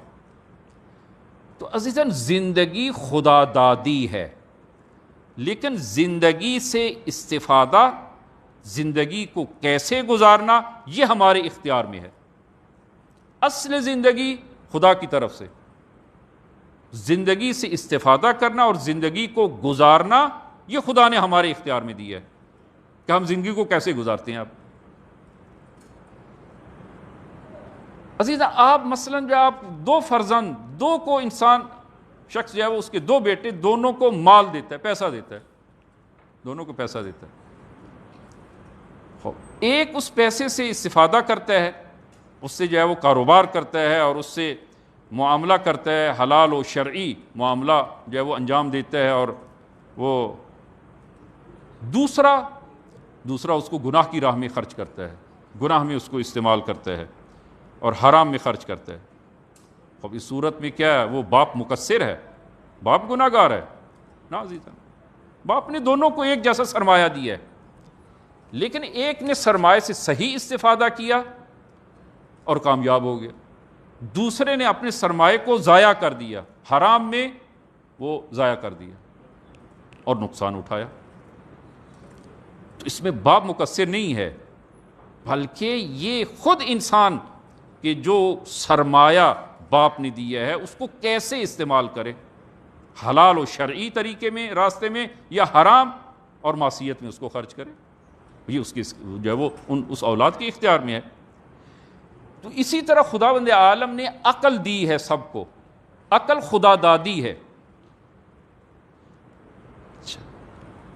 Speaker 1: تو عزیزاً زندگی خدا دادی ہے، لیکن زندگی سے استفادہ، زندگی کو کیسے گزارنا، یہ ہمارے اختیار میں ہے۔ اصل زندگی خدا کی طرف سے، زندگی سے استفادہ کرنا اور زندگی کو گزارنا یہ خدا نے ہمارے اختیار میں دی ہے کہ ہم زندگی کو کیسے گزارتے ہیں۔ آپ عزیزہ، آپ مثلاً جو آپ دو فرزند، دو کو انسان شخص جو ہے وہ اس کے دو بیٹے، دونوں کو مال دیتا ہے، پیسہ دیتا ہے، دونوں کو پیسہ دیتا ہے۔ ایک اس پیسے سے استفادہ کرتا ہے، اس سے جو ہے وہ کاروبار کرتا ہے اور اس سے معاملہ کرتا ہے، حلال و شرعی معاملہ جو ہے وہ انجام دیتا ہے، اور وہ دوسرا اس کو گناہ کی راہ میں خرچ کرتا ہے، گناہ میں اس کو استعمال کرتا ہے اور حرام میں خرچ کرتا ہے۔ اب اس صورت میں کیا ہے؟ وہ باپ مقصر ہے، باپ گناہ گار ہے نا عزیزاً۔ باپ نے دونوں کو ایک جیسا سرمایہ دیا ہے، لیکن ایک نے سرمایہ سے صحیح استفادہ کیا اور کامیاب ہو گیا، دوسرے نے اپنے سرمایہ کو ضائع کر دیا، حرام میں وہ ضائع کر دیا اور نقصان اٹھایا۔ تو اس میں باپ مقصر نہیں ہے، بلکہ یہ خود انسان کہ جو سرمایہ باپ نے دیا ہے اس کو کیسے استعمال کرے، حلال و شرعی طریقے میں، راستے میں، یا حرام اور معصیت میں اس کو خرچ کرے، یہ اس کی جو ہے وہ اس اولاد کے اختیار میں ہے۔ تو اسی طرح خداوند عالم نے عقل دی ہے سب کو، عقل خدا دادی ہے،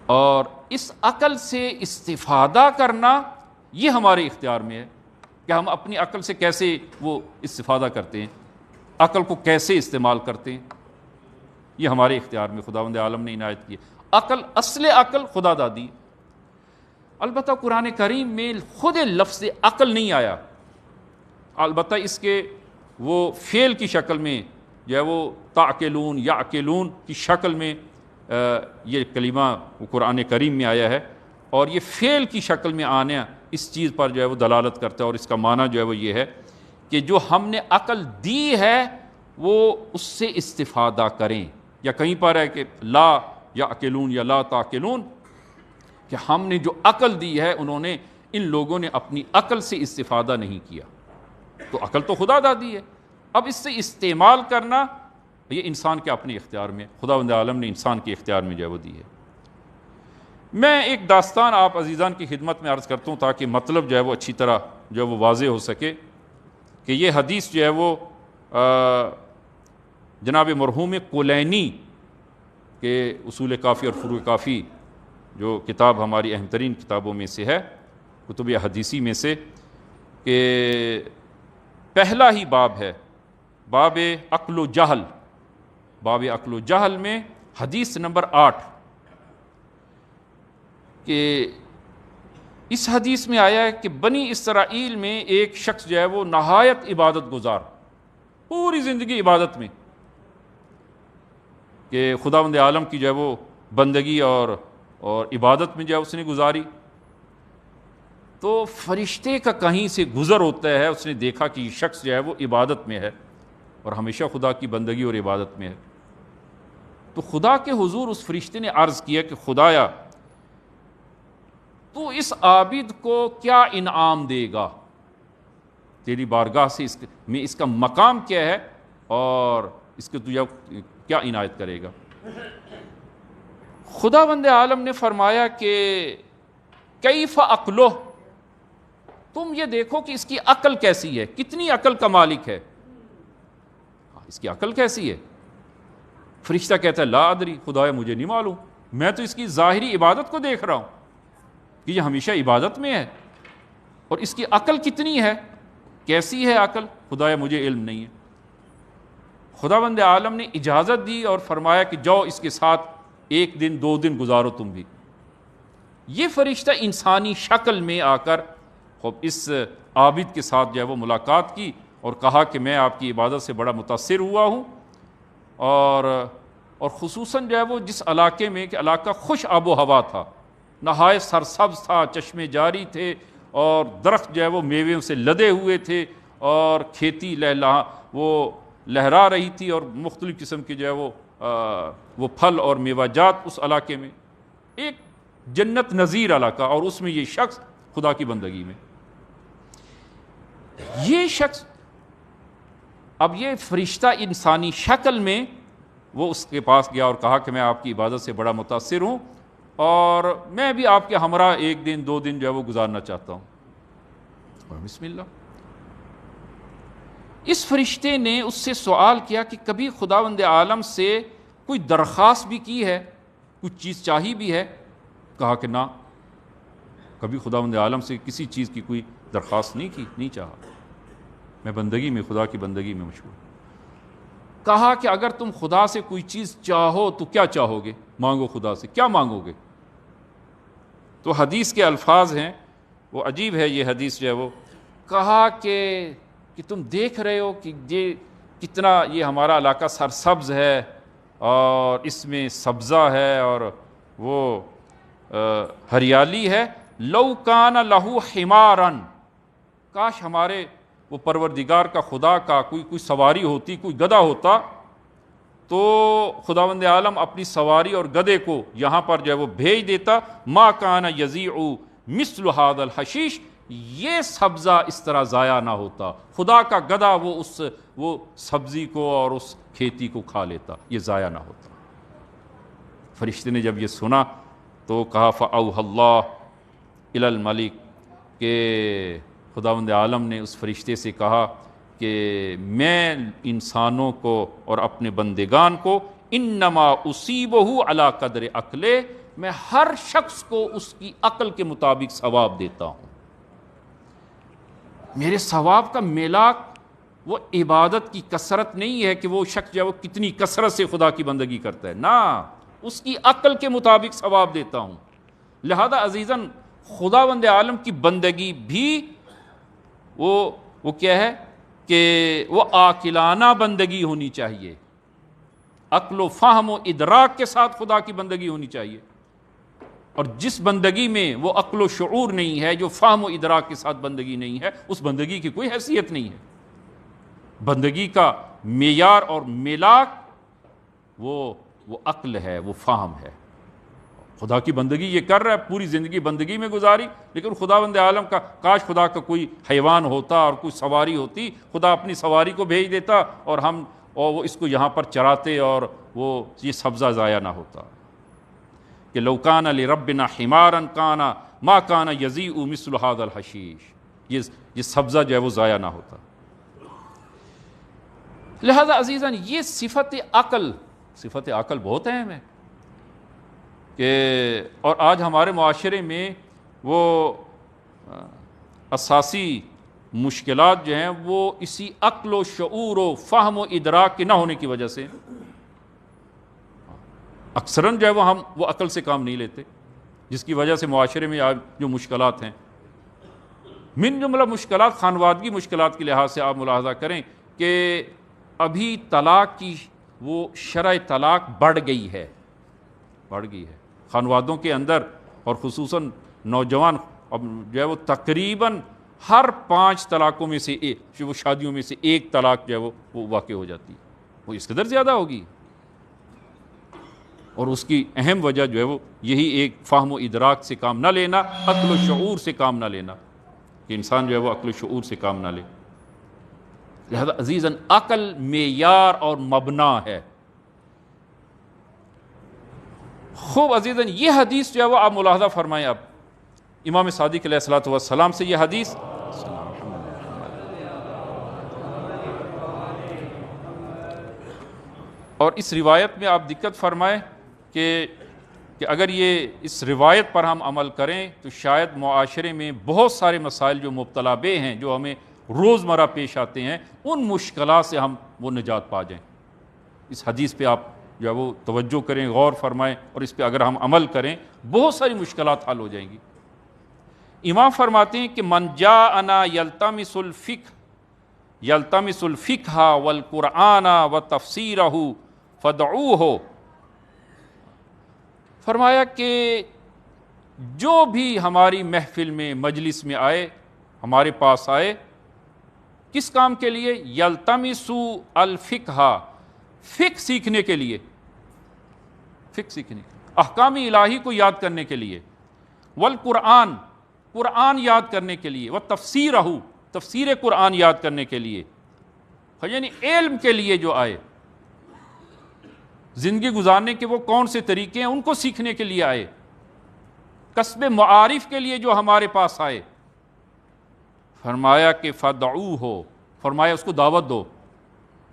Speaker 1: اور اس عقل سے استفادہ کرنا یہ ہمارے اختیار میں ہے کہ ہم اپنی عقل سے کیسے وہ استفادہ کرتے ہیں، عقل کو کیسے استعمال کرتے ہیں، یہ ہمارے اختیار میں خداوند عالم نے عنایت کی ہے۔ عقل، اصل عقل خدا دادی۔ البتہ قرآن کریم میں خود لفظ عقل نہیں آیا، البتہ اس کے وہ فعل کی شکل میں جو ہے وہ تعقلون یعقلون کی شکل میں یہ کلمہ قرآن کریم میں آیا ہے، اور یہ فعل کی شکل میں آنا اس چیز پر جو ہے وہ دلالت کرتا ہے، اور اس کا معنی جو ہے وہ یہ ہے کہ جو ہم نے عقل دی ہے وہ اس سے استفادہ کریں، یا کہیں پر ہے کہ لا یعقلون یا لا تعقلون، کہ ہم نے جو عقل دی ہے انہوں نے، ان لوگوں نے اپنی عقل سے استفادہ نہیں کیا۔ تو عقل تو خدا دادی ہے، اب اس سے استعمال کرنا یہ انسان کے اپنے اختیار میں، خداوند عالم نے انسان کے اختیار میں جو ہے وہ دی ہے۔ میں ایک داستان آپ عزیزان کی خدمت میں عرض کرتا ہوں تاکہ مطلب جو ہے وہ اچھی طرح جو ہے وہ واضح ہو سکے، کہ یہ حدیث جو ہے وہ جناب مرحوم کلینی کے اصول کافی اور فروع کافی جو کتاب ہماری اہم ترین کتابوں میں سے ہے، کتب حدیثی میں سے، کہ پہلا ہی باب ہے، باب عقل و جہل، باب عقل و جہل میں حدیث نمبر 8، کہ اس حدیث میں آیا ہے کہ بنی اسرائیل میں ایک شخص جو ہے وہ نہایت عبادت گزار، پوری زندگی عبادت میں، کہ خداوند عالم کی جو ہے وہ بندگی اور عبادت میں جو ہے اس نے گزاری۔ تو فرشتے کا کہیں سے گزر ہوتا ہے، اس نے دیکھا کہ یہ شخص جو ہے وہ عبادت میں ہے اور ہمیشہ خدا کی بندگی اور عبادت میں ہے۔ تو خدا کے حضور اس فرشتے نے عرض کیا کہ خدایا تو اس عابد کو کیا انعام دے گا، تیری بارگاہ سے اس کا مقام کیا ہے اور اس کے تجھے کیا عنایت کرے گا۔ خداوند عالم نے فرمایا کہ کیف عقلہ، تم یہ دیکھو کہ اس کی عقل کیسی ہے، کتنی عقل کا مالک ہے، اس کی عقل کیسی ہے۔ فرشتہ کہتا ہے لا ادری، خدایا مجھے نہیں معلوم، میں تو اس کی ظاہری عبادت کو دیکھ رہا ہوں کہ یہ ہمیشہ عبادت میں ہے، اور اس کی عقل کتنی ہے، کیسی ہے عقل، خدایا مجھے علم نہیں ہے۔ خداوند عالم نے اجازت دی اور فرمایا کہ جاؤ اس کے ساتھ 1 دن 2 دن گزارو تم بھی۔ یہ فرشتہ انسانی شکل میں آ کر اس عابد کے ساتھ جو ہے وہ ملاقات کی اور کہا کہ میں آپ کی عبادت سے بڑا متاثر ہوا ہوں، اور خصوصاً جو ہے وہ جس علاقے میں کہ علاقہ خوش آب و ہوا تھا، نہایت سرسبز تھا، چشمے جاری تھے، اور درخت جو ہے وہ میووں سے لدے ہوئے تھے، اور کھیتی وہ لہرا رہی تھی، اور مختلف قسم کے جو ہے وہ پھل اور میوہ جات اس علاقے میں، ایک جنت نظیر علاقہ، اور اس میں یہ شخص خدا کی بندگی میں۔ یہ شخص اب یہ فرشتہ انسانی شکل میں وہ اس کے پاس گیا اور کہا کہ میں آپ کی عبادت سے بڑا متاثر ہوں، اور میں بھی آپ کے ہمراہ 1 دن 2 دن جو ہے وہ گزارنا چاہتا ہوں۔ اور بسم اللہ، اس فرشتے نے اس سے سوال کیا کہ کبھی خداوند عالم سے کوئی درخواست بھی کی ہے، کچھ چیز چاہی بھی ہے؟ کہا کہ نہ، کبھی خداوند عالم سے کسی چیز کی کوئی درخواست نہیں کی، نہیں چاہا، میں بندگی میں، خدا کی بندگی میں مشغول۔ کہا کہ اگر تم خدا سے کوئی چیز چاہو تو کیا چاہو گے؟ مانگو خدا سے، کیا مانگو گے؟ تو حدیث کے الفاظ ہیں، وہ عجیب ہے یہ حدیث جو ہے وہ، کہا کہ تم دیکھ رہے ہو کہ یہ کتنا یہ ہمارا علاقہ سرسبز ہے، اور اس میں سبزہ ہے، اور وہ ہریالی ہے، لو کان لہو حمارن، کاش ہمارے وہ پروردگار کا، خدا کا کوئی سواری ہوتی، کوئی گدھا ہوتا، تو خداوند عالم اپنی سواری اور گدھے کو یہاں پر جو ہے وہ بھیج دیتا، ما کان یضیع مثل ھذا الحشیش، یہ سبزہ اس طرح ضائع نہ ہوتا، خدا کا گدھا وہ سبزی کو اور اس کھیتی کو کھا لیتا، یہ ضائع نہ ہوتا۔ فرشتے نے جب یہ سنا تو کہا فأوحى اللہ الی الملک، کہ خداوند عالم نے اس فرشتے سے کہا کہ میں انسانوں کو اور اپنے بندگان کو انما اصیبہ علی قدر عقلہ، میں ہر شخص کو اس کی عقل کے مطابق ثواب دیتا ہوں۔ میرے ثواب کا میلاک وہ عبادت کی کثرت نہیں ہے کہ وہ شخص جو ہے وہ کتنی کثرت سے خدا کی بندگی کرتا ہے، نہ، اس کی عقل کے مطابق ثواب دیتا ہوں۔ لہذا عزیزاً خداوند عالم کی بندگی بھی وہ کیا ہے کہ وہ عاقلانہ بندگی ہونی چاہیے، عقل و فہم و ادراک کے ساتھ خدا کی بندگی ہونی چاہیے، اور جس بندگی میں وہ عقل و شعور نہیں ہے، جو فہم و ادراک کے ساتھ بندگی نہیں ہے، اس بندگی کی کوئی حیثیت نہیں ہے۔ بندگی کا معیار اور میلاک وہ عقل ہے، وہ فہم ہے۔ خدا کی بندگی یہ کر رہا ہے، پوری زندگی بندگی میں گزاری، لیکن خداوند عالم کا کاش خدا کا کوئی حیوان ہوتا اور کوئی سواری ہوتی، خدا اپنی سواری کو بھیج دیتا اور وہ اس کو یہاں پر چراتے، اور وہ یہ سبزہ ضائع نہ ہوتا، کہ لو کان لربنا حمارا کان ما کان یضیع مثل ھذا الحشیش، یہ سبزہ جو ہے وہ ضائع نہ ہوتا۔ لہذا عزیزاً یہ صفت عقل بہت اہم ہے، کہ اور آج ہمارے معاشرے میں وہ اساسی مشکلات جو ہیں وہ اسی عقل و شعور و فہم و ادراک کے نہ ہونے کی وجہ سے، اکثراً جو ہے وہ عقل سے کام نہیں لیتے، جس کی وجہ سے معاشرے میں آج جو مشکلات ہیں، من جملہ مشکلات خانوادگی مشکلات کے لحاظ سے آپ ملاحظہ کریں کہ ابھی طلاق کی وہ شرح طلاق بڑھ گئی ہے خانوادوں کے اندر، اور خصوصاً نوجوان اب جو ہے وہ تقریباً ہر 5 طلاقوں میں سے وہ شادیوں میں سے 1 طلاق جو ہے وہ واقع ہو جاتی ہے، وہ اس قدر زیادہ ہوگی، اور اس کی اہم وجہ جو ہے وہ یہی ایک فہم و ادراک سے کام نہ لینا، عقل و شعور سے کام نہ لینا، کہ انسان جو ہے وہ عقل و شعور سے کام نہ لے۔ لہذا عزیزاً عقل معیار اور مبنا ہے۔ خوب عزیزاً یہ حدیث جو ہے وہ آپ ملاحظہ فرمائیں، اب امام صادق علیہ الصلوۃ والسلام سے یہ حدیث، اور اس روایت میں آپ دقت فرمائیں کہ اگر یہ اس روایت پر ہم عمل کریں تو شاید معاشرے میں بہت سارے مسائل جو مبتلا بے ہیں، جو ہمیں روزمرہ پیش آتے ہیں، ان مشکلات سے ہم وہ نجات پا جائیں۔ اس حدیث پہ آپ جو ہے وہ توجہ کریں، غور فرمائیں، اور اس پہ اگر ہم عمل کریں بہت ساری مشکلات حل ہو جائیں گی۔ امام فرماتے ہیں کہ من جاءنا یلتمس الفقہ والقرآن وتفسیرہ فدعوہ، فرمایا کہ جو بھی ہماری محفل میں، مجلس میں آئے، ہمارے پاس آئے، کس کام کے لیے؟ یلتمس الفقہ، فقہ سیکھنے کے لیے، فقہ سیکھنے، احکام الہی کو یاد کرنے کے لیے، والقرآن، قرآن یاد کرنے کے لیے، وتفسیرہ، تفسیر قرآن یاد کرنے کے لیے، یعنی علم کے لیے جو آئے، زندگی گزارنے کے وہ کون سے طریقے ہیں ان کو سیکھنے کے لیے آئے، کسب معارف کے لیے جو ہمارے پاس آئے، فرمایا کہ فدعوہ، فرمایا اس کو دعوت دو،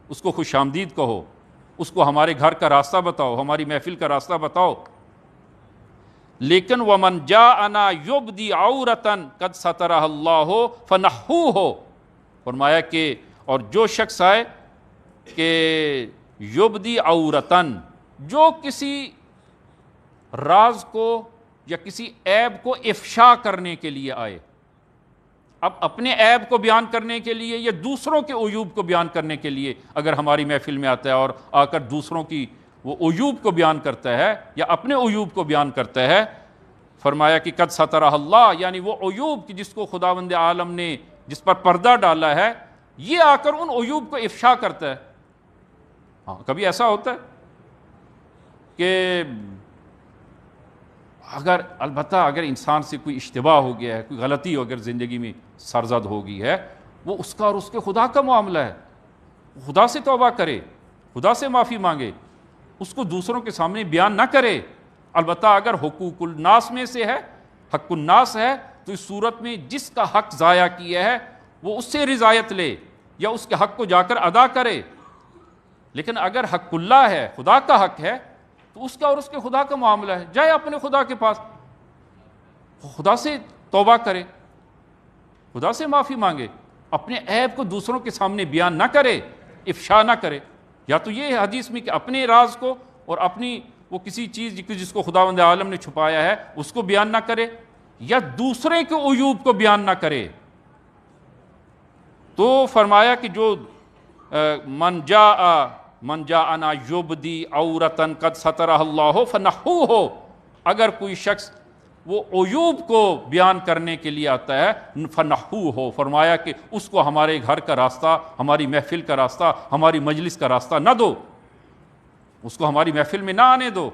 Speaker 1: اس کو خوش آمدید کہو، اس کو ہمارے گھر کا راستہ بتاؤ، ہماری محفل کا راستہ بتاؤ۔ لیکن ومن جاءنا یبدی عورتا قد سترہ اللہ فنحوہ، فرمایا کہ اور جو شخص آئے کہ یبدی عورتن، جو کسی راز کو یا کسی عیب کو افشا کرنے کے لیے آئے، اب اپنے عیب کو بیان کرنے کے لیے یا دوسروں کے عیوب کو بیان کرنے کے لیے اگر ہماری محفل میں آتا ہے اور آ کر دوسروں کی وہ عیوب کو بیان کرتا ہے یا اپنے عیوب کو بیان کرتا ہے، فرمایا کہ قد سترہ اللہ، یعنی وہ عیوب کی جس کو خداوند عالم نے جس پر پردہ ڈالا ہے، یہ آ کر ان عیوب کو افشا کرتا ہے۔ ہاں، کبھی ایسا ہوتا ہے کہ البتہ اگر انسان سے کوئی اشتباہ ہو گیا ہے، کوئی غلطی اگر زندگی میں سرزد ہو گئی ہے، وہ اس کا اور اس کے خدا کا معاملہ ہے، خدا سے توبہ کرے، خدا سے معافی مانگے، اس کو دوسروں کے سامنے بیان نہ کرے۔ البتہ اگر حقوق الناس میں سے ہے، حق الناس ہے، تو اس صورت میں جس کا حق ضائع کیا ہے وہ اس سے رضایت لے یا اس کے حق کو جا کر ادا کرے۔ لیکن اگر حق اللہ ہے، خدا کا حق ہے، تو اس کا اور اس کے خدا کا معاملہ ہے، جائے اپنے خدا کے پاس، خدا سے توبہ کرے، خدا سے معافی مانگے، اپنے عیب کو دوسروں کے سامنے بیان نہ کرے، افشا نہ کرے۔ یا تو یہ حدیث میں کہ اپنے راز کو اور اپنی وہ کسی چیز جس کو خداوند عالم نے چھپایا ہے اس کو بیان نہ کرے، یا دوسرے کے عیوب کو بیان نہ کرے۔ تو فرمایا کہ جو من جاءنا یبدی عورتا قد سترہ اللہ فنحوہ، اگر کوئی شخص وہ عیوب کو بیان کرنے کے لیے آتا ہے، فنحوہ، فرمایا کہ اس کو ہمارے گھر کا راستہ، ہماری محفل کا راستہ، ہماری مجلس کا راستہ نہ دو، اس کو ہماری محفل میں نہ آنے دو،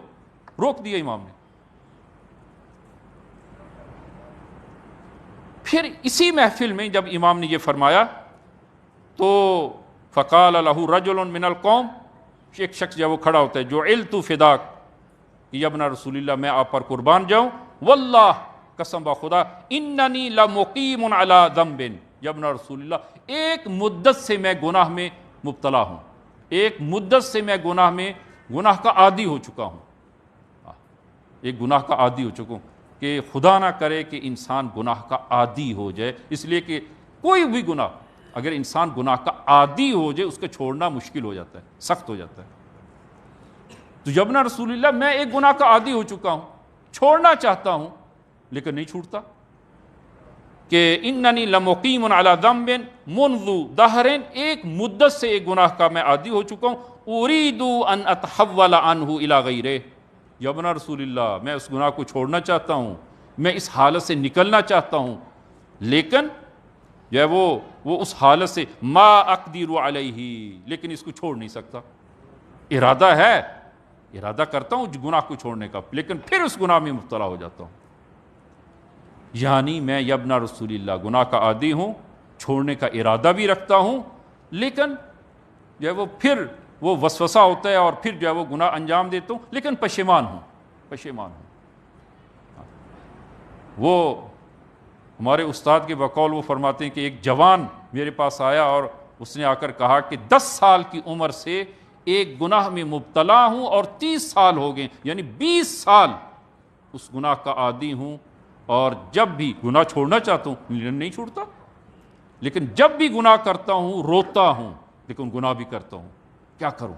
Speaker 1: روک دیا امام نے۔ پھر اسی محفل میں جب امام نے یہ فرمایا تو فقال لہ رجل من القوم، ایک شخص جب وہ کھڑا ہوتا ہے، جو علت فداک، کہ یا ابن رسول اللہ میں آپ پر قربان جاؤں، واللہ، قسم بخدا، اننی لمقیم علی ذنب، یا ابن رسول اللہ ایک مدت سے میں گناہ میں مبتلا ہوں، ایک مدت سے میں گناہ کا عادی ہو چکا ہوں، ایک گناہ کا عادی ہو چکا ہوں، کہ خدا نہ کرے کہ انسان گناہ کا عادی ہو جائے، اس لیے کہ کوئی بھی گناہ اگر انسان گناہ کا عادی ہو جائے اس کو چھوڑنا مشکل ہو جاتا ہے، سخت ہو جاتا ہے۔ تو جبنا رسول اللہ میں ایک گناہ کا عادی ہو چکا ہوں، چھوڑنا چاہتا ہوں لیکن نہیں چھوڑتا، کہ اننی لمقیم علی ذنب منذ دہر، ایک مدت سے ایک گناہ کا میں عادی ہو چکا ہوں، اريد ان اتحول عنہ الی غیرہ، یبنا رسول اللہ میں اس گناہ کو چھوڑنا چاہتا ہوں، میں اس حالت سے نکلنا چاہتا ہوں، لیکن جو ہے وہ اس حالت سے ما اقدر علیہ، لیکن اس کو چھوڑ نہیں سکتا، ارادہ ہے، ارادہ کرتا ہوں گناہ کو چھوڑنے کا، لیکن پھر اس گناہ میں مبتلا ہو جاتا ہوں۔ یعنی میں یبنا رسول اللہ گناہ کا عادی ہوں، چھوڑنے کا ارادہ بھی رکھتا ہوں، لیکن جو ہے وہ پھر وہ وسوسہ ہوتا ہے اور پھر جو ہے وہ گناہ انجام دیتا ہوں، لیکن پشیمان ہوں۔ وہ ہمارے استاد کے بقول وہ فرماتے ہیں کہ ایک جوان میرے پاس آیا اور اس نے آ کر کہا کہ 10 سال کی عمر سے ایک گناہ میں مبتلا ہوں اور 30 سال ہو گئے، یعنی 20 سال اس گناہ کا عادی ہوں، اور جب بھی گناہ چھوڑنا چاہتا ہوں نہیں چھوڑتا، لیکن جب بھی گناہ کرتا ہوں روتا ہوں، لیکن گناہ بھی کرتا ہوں، کیا کروں؟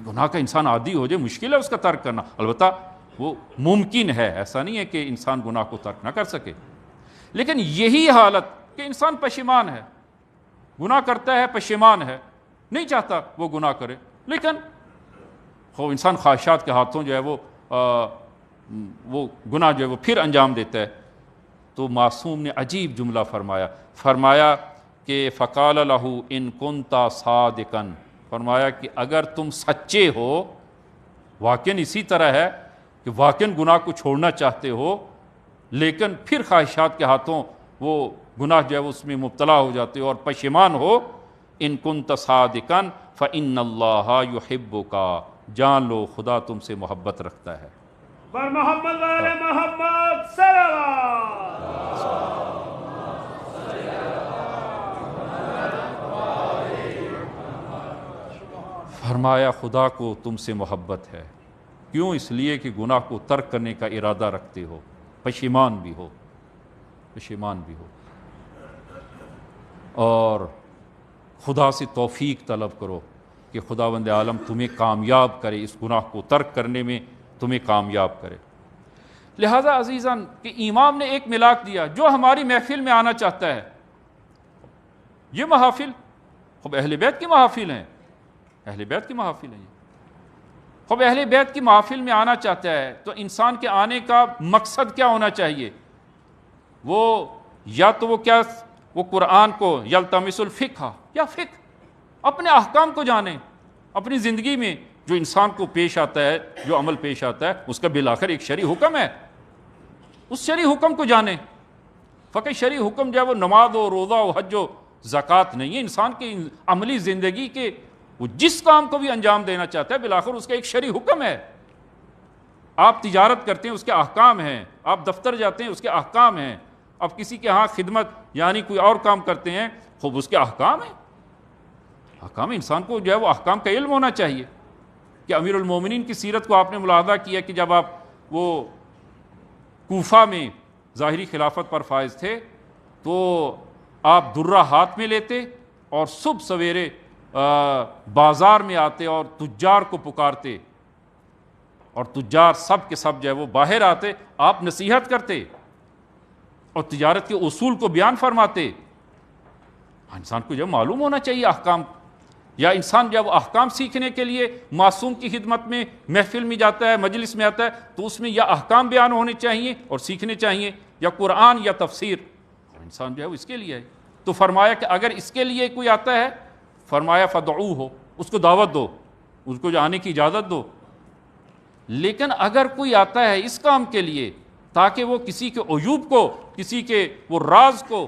Speaker 1: گناہ کا انسان عادی ہو جائے مشکل ہے اس کا ترک کرنا، البتہ وہ ممکن ہے، ایسا نہیں ہے کہ انسان گناہ کو ترک نہ کر سکے، لیکن یہی حالت کہ انسان پشیمان ہے، گناہ کرتا ہے پشیمان ہے، نہیں چاہتا وہ گناہ کرے، لیکن انسان خواہشات کے ہاتھوں جو ہے وہ گناہ جو ہے وہ پھر انجام دیتا ہے۔ تو معصوم نے عجیب جملہ فرمایا کہ فقال لہ ان کنت صادقا، فرمایا کہ اگر تم سچے ہو، واقعاً اسی طرح ہے کہ واقعاً گناہ کو چھوڑنا چاہتے ہو، لیکن پھر خواہشات کے ہاتھوں وہ گناہ جو ہے اس میں مبتلا ہو جاتے ہو اور پشیمان ہو، ان کنت صادقا فإن اللہ یحبک، جان لو خدا تم سے محبت رکھتا ہے۔
Speaker 2: پر محمد والے محمد صلی اللہ۔
Speaker 1: فرمایا خدا کو تم سے محبت ہے، کیوں؟ اس لیے کہ گناہ کو ترک کرنے کا ارادہ رکھتے ہو، پشیمان بھی ہو، اور خدا سے توفیق طلب کرو کہ خداوند عالم تمہیں کامیاب کرے، اس گناہ کو ترک کرنے میں تمہیں کامیاب کرے۔ لہذا عزیزان کہ امام نے ایک ملاک دیا، جو ہماری محفل میں آنا چاہتا ہے، یہ محافل خب اہل بیت کی محافل ہیں، اہل بیت کی محافل ہیں، خب اہل بیت کی محافل میں آنا چاہتا ہے تو انسان کے آنے کا مقصد کیا ہونا چاہیے؟ وہ یا تو وہ قرآن کو یلتمس الفقہ، یا فقہ اپنے احکام کو جانے، اپنی زندگی میں جو انسان کو پیش آتا ہے، جو عمل پیش آتا ہے، اس کا بالآخر ایک شرعی حکم ہے، اس شرعی حکم کو جانے۔ فقط شرعی حکم جو ہے وہ نماز و روزہ و حج و زکوٰۃ نہیں ہے، انسان کی عملی زندگی کے وہ جس کام کو بھی انجام دینا چاہتا ہے بالآخر اس کا ایک شرعی حکم ہے۔ آپ تجارت کرتے ہیں، اس کے احکام ہیں، آپ دفتر جاتے ہیں، اس کے احکام ہیں، آپ کسی کے ہاں خدمت یعنی کوئی اور کام کرتے ہیں، خوب اس کے احکام ہیں۔ احکام انسان کو جو ہے وہ احکام کا علم ہونا چاہیے۔ کہ امیر المومنین کی سیرت کو آپ نے ملاحظہ کیا کہ جب آپ وہ کوفہ میں ظاہری خلافت پر فائز تھے تو آپ درہ ہاتھ میں لیتے اور صبح سویرے بازار میں آتے اور تجار کو پکارتے، اور تجار سب کے سب جو ہے وہ باہر آتے، آپ نصیحت کرتے اور تجارت کے اصول کو بیان فرماتے۔ انسان کو جو معلوم ہونا چاہیے احکام، یا انسان جب احکام سیکھنے کے لیے معصوم کی خدمت میں محفل میں جاتا ہے، مجلس میں آتا ہے، تو اس میں یا احکام بیان ہونے چاہیے اور سیکھنے چاہیے، یا قرآن یا تفسیر، انسان جو ہے وہ اس کے لیے ہے۔ تو فرمایا کہ اگر اس کے لیے کوئی آتا ہے، فرمایا فدعوہ، اس کو دعوت دو، اس کو آنے کی اجازت دو۔ لیکن اگر کوئی آتا ہے اس کام کے لیے تاکہ وہ کسی کے عیوب کو، کسی کے وہ راز کو،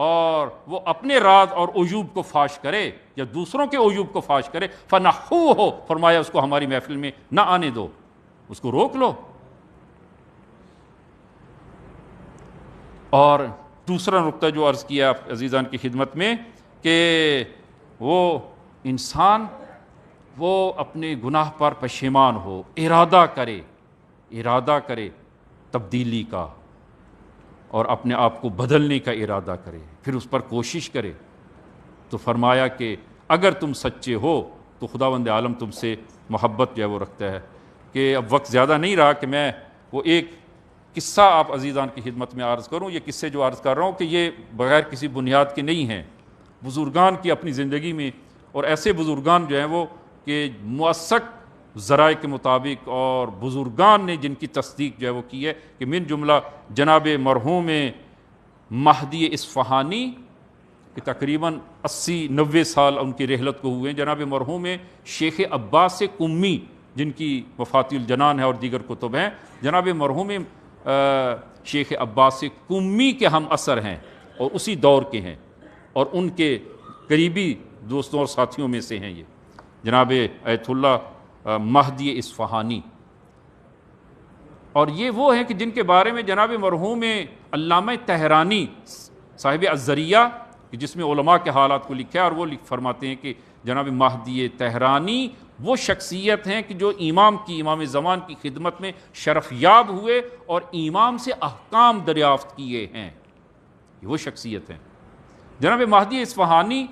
Speaker 1: اور وہ اپنے راز اور عیوب کو فاش کرے یا دوسروں کے عیوب کو فاش کرے، فنحوہ، فرمایا اس کو ہماری محفل میں نہ آنے دو، اس کو روک لو۔ اور دوسرا نقطہ جو عرض کیا عزیزان کی خدمت میں کہ وہ انسان وہ اپنے گناہ پر پشیمان ہو، ارادہ کرے تبدیلی کا، اور اپنے آپ کو بدلنے کا ارادہ کرے، پھر اس پر کوشش کرے۔ تو فرمایا کہ اگر تم سچے ہو تو خداوند عالم تم سے محبت جو ہے وہ رکھتا ہے۔ کہ اب وقت زیادہ نہیں رہا کہ میں وہ ایک قصہ آپ عزیزان کی خدمت میں عرض کروں۔ یہ قصے جو عرض کر رہا ہوں کہ یہ بغیر کسی بنیاد کے نہیں ہیں، بزرگان کی اپنی زندگی میں، اور ایسے بزرگان جو ہیں وہ کہ موثق ذرائع کے مطابق اور بزرگان نے جن کی تصدیق جو ہے وہ کی ہے، کہ من جملہ جناب مرحوم مہدی اصفہانی کہ تقریباً 80-90 سال ان کی رحلت کو ہوئے ہیں، جناب مرحوم شیخ عباس قمی جن کی وفاتی الجنان ہے اور دیگر کتب ہیں، جناب مرحوم شیخ عباس قمی کے ہم اثر ہیں اور اسی دور کے ہیں، اور ان کے قریبی دوستوں اور ساتھیوں میں سے ہیں یہ جناب ایت اللہ مہدی اصفہانی۔ اور یہ وہ ہیں کہ جن کے بارے میں جناب مرحوم علامہ طہرانی صاحب الذریعہ کہ جس میں علماء کے حالات کو لکھا ہے، اور وہ فرماتے ہیں کہ جناب مہدی طہرانی وہ شخصیت ہیں کہ جو امام زمان کی خدمت میں شرف یاب ہوئے اور امام سے احکام دریافت کیے ہیں، یہ وہ شخصیت ہیں۔ جناب مہدی اصفہانی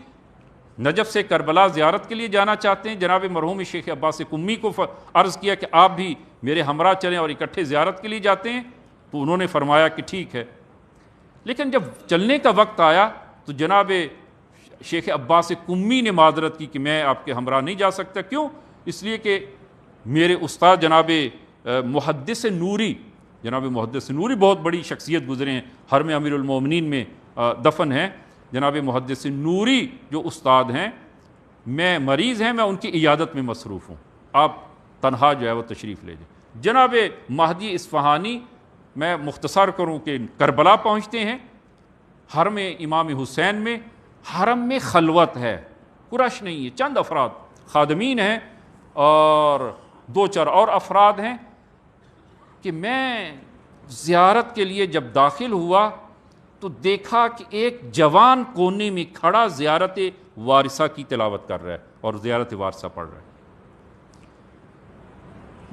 Speaker 1: نجف سے کربلا زیارت کے لیے جانا چاہتے ہیں۔ جناب مرحوم شیخ عباس قمی کو عرض کیا کہ آپ بھی میرے ہمراہ چلیں اور اکٹھے زیارت کے لیے جاتے ہیں، تو انہوں نے فرمایا کہ ٹھیک ہے۔ لیکن جب چلنے کا وقت آیا تو جناب شیخ عباس قمی نے معذرت کی کہ میں آپ کے ہمراہ نہیں جا سکتا۔ کیوں؟ اس لیے کہ میرے استاد جناب محدث نوری، جناب محدث نوری بہت بڑی شخصیت گزرے ہیں، حرم امیر المومنین میں دفن ہیں۔ جناب محدث نوری جو استاد ہیں، میں مریض ہیں، میں ان کی عیادت میں مصروف ہوں، آپ تنہا جو ہے وہ تشریف لے جائیں۔ جناب مہدی اصفہانی، میں مختصر کروں کہ کربلا پہنچتے ہیں، حرم امام حسین میں، حرم میں خلوت ہے، قرش نہیں ہے، چند افراد خادمین ہیں اور 2-4 اور افراد ہیں کہ میں زیارت کے لیے جب داخل ہوا تو دیکھا کہ ایک جوان کونے میں کھڑا زیارت وارثہ کی تلاوت کر رہا ہے اور زیارت وارثہ پڑھ رہا ہے۔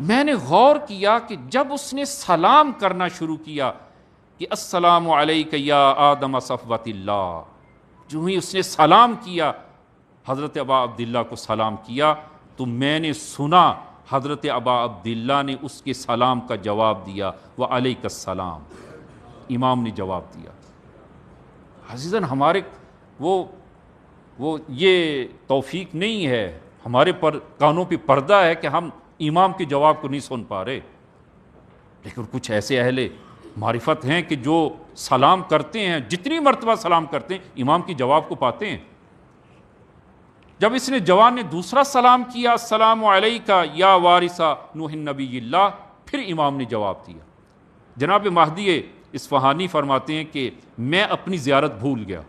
Speaker 1: میں نے غور کیا کہ جب اس نے سلام کرنا شروع کیا کہ السلام علیک یا آدم صفوت اللہ، جو ہی اس نے سلام کیا، حضرت ابا عبداللہ کو سلام کیا، تو میں نے سنا حضرت ابا عبداللہ نے اس کے سلام کا جواب دیا، وعلیک السلام، امام نے جواب دیا۔ عزیزاً، ہمارے وہ یہ توفیق نہیں ہے، ہمارے پر کانوں پہ پردہ ہے کہ ہم امام کے جواب کو نہیں سن پا رہے، لیکن کچھ ایسے اہل معرفت ہیں کہ جو سلام کرتے ہیں، جتنی مرتبہ سلام کرتے ہیں امام کی جواب کو پاتے ہیں۔ جب اس نے جوان نے دوسرا سلام کیا، السلام علیکہ یا وارثہ نوح نبی اللہ، پھر امام نے جواب دیا۔ جناب مہدی اصفہانی فرماتے ہیں کہ میں اپنی زیارت بھول گیا،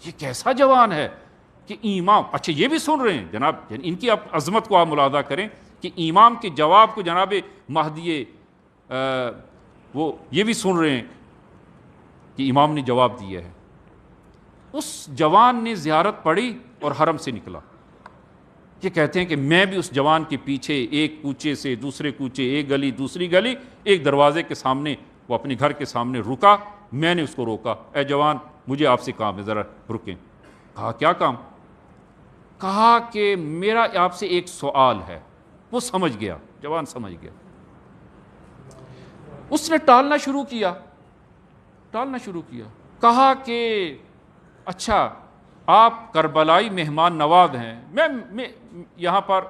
Speaker 1: یہ کیسا جوان ہے کہ امام، اچھا یہ بھی سن رہے ہیں جناب، ان کی عظمت کو آپ ملاحظہ کریں کہ امام کے جواب کو جناب مہدی وہ یہ بھی سن رہے ہیں کہ امام نے جواب دیا ہے۔ اس جوان نے زیارت پڑھی اور حرم سے نکلا۔ یہ کہتے ہیں کہ میں بھی اس جوان کے پیچھے ایک کوچے سے دوسرے کوچے، ایک گلی دوسری گلی، ایک دروازے کے سامنے، وہ اپنے گھر کے سامنے رکا، میں نے اس کو روکا، اے جوان مجھے آپ سے کام ہے، ذرا رکیں۔ کہا کیا کام؟ کہا کہ میرا آپ سے ایک سوال ہے۔ وہ سمجھ گیا، جوان سمجھ گیا۔ اس نے ٹالنا شروع کیا، کہا کہ اچھا آپ کربلائی مہمان نواز ہیں، میں یہاں پر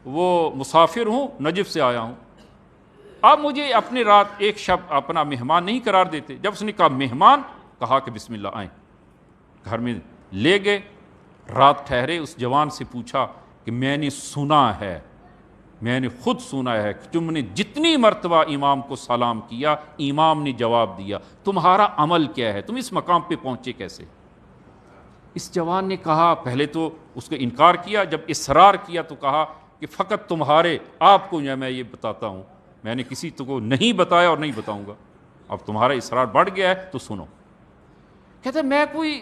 Speaker 1: وہ مسافر ہوں، نجف سے آیا ہوں، آپ مجھے اپنے رات ایک شب اپنا مہمان نہیں قرار دیتے؟ جب اس نے کہا مہمان، کہا کہ بسم اللہ آئیں، گھر میں لے گئے، رات ٹھہرے۔ اس جوان سے پوچھا کہ میں نے سنا ہے، میں نے خود سنا ہے کہ تم نے جتنی مرتبہ امام کو سلام کیا امام نے جواب دیا، تمہارا عمل کیا ہے، تم اس مقام پہ پہنچے کیسے؟ اس جوان نے کہا، پہلے تو اس کو انکار کیا، جب اصرار کیا تو کہا کہ فقط تمہارے آپ کو میں یہ بتاتا ہوں، میں نے کسی کو نہیں بتایا اور نہیں بتاؤں گا، اب تمہارا اصرار بڑھ گیا ہے تو سنو۔ کہتے میں کوئی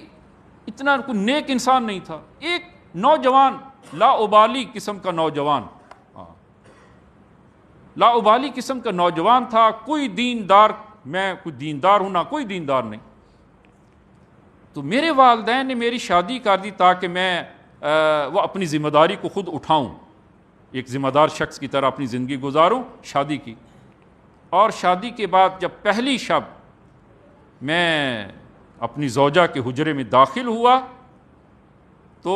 Speaker 1: اتنا کوئی نیک انسان نہیں تھا، ایک نوجوان لا ابالی قسم کا نوجوان، لا ابالی قسم کا نوجوان تھا، کوئی دیندار، میں کوئی دیندار ہوں نہ کوئی دیندار نہیں، تو میرے والدین نے میری شادی کر دی تاکہ میں وہ اپنی ذمہ داری کو خود اٹھاؤں، ایک ذمہ دار شخص کی طرح اپنی زندگی گزاروں۔ شادی کی، اور شادی کے بعد جب پہلی شب میں اپنی زوجہ کے حجرے میں داخل ہوا تو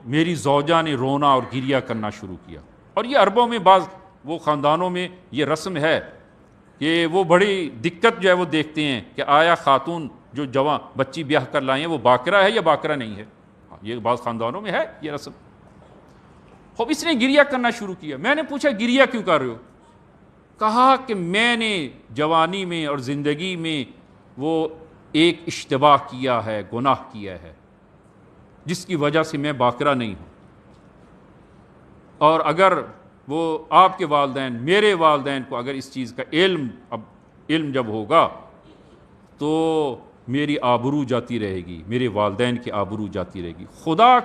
Speaker 1: میری زوجہ نے رونا اور گریہ کرنا شروع کیا۔ اور یہ عربوں میں بعض وہ خاندانوں میں یہ رسم ہے کہ وہ بڑی دقت جو ہے وہ دیکھتے ہیں کہ آیا خاتون جو جوان بچی بیاہ کر لائیں وہ باکرہ ہے یا باکرہ نہیں ہے، یہ بعض خاندانوں میں ہے یہ رسم۔ خوب اس نے گریہ کرنا شروع کیا۔ میں نے پوچھا گریہ کیوں کر رہے ہو؟ کہا کہ میں نے جوانی میں اور زندگی میں وہ ایک اشتباہ کیا ہے، گناہ کیا ہے، جس کی وجہ سے میں باکرہ نہیں ہوں، اور اگر وہ آپ کے والدین، میرے والدین کو اگر اس چیز کا علم جب ہوگا تو میری آبرو جاتی رہے گی، میرے والدین کی آبرو جاتی رہے گی، خدا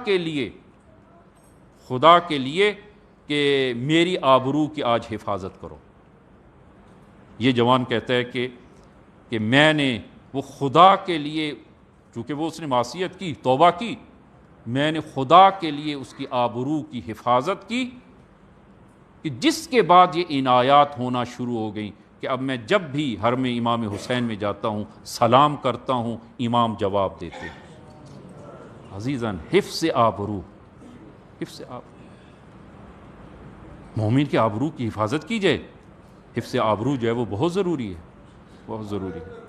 Speaker 1: کے لیے کہ میری آبرو کی آج حفاظت کرو۔ یہ جوان کہتا ہے کہ میں نے وہ خدا کے لیے، چونکہ وہ اس نے معصیت کی، توبہ کی، میں نے خدا کے لیے اس کی آبرو کی حفاظت کی، کہ جس کے بعد یہ عنایات ہونا شروع ہو گئیں کہ اب میں جب بھی حرم امام حسین میں جاتا ہوں سلام کرتا ہوں، امام جواب دیتے ہیں۔ عزیزاً، حفظ آبرو، حفظ آبرو، مومن کی آبرو کی حفاظت کی جائے۔ حفظ آبرو جو ہے وہ بہت ضروری ہے، بہت ضروری ہے۔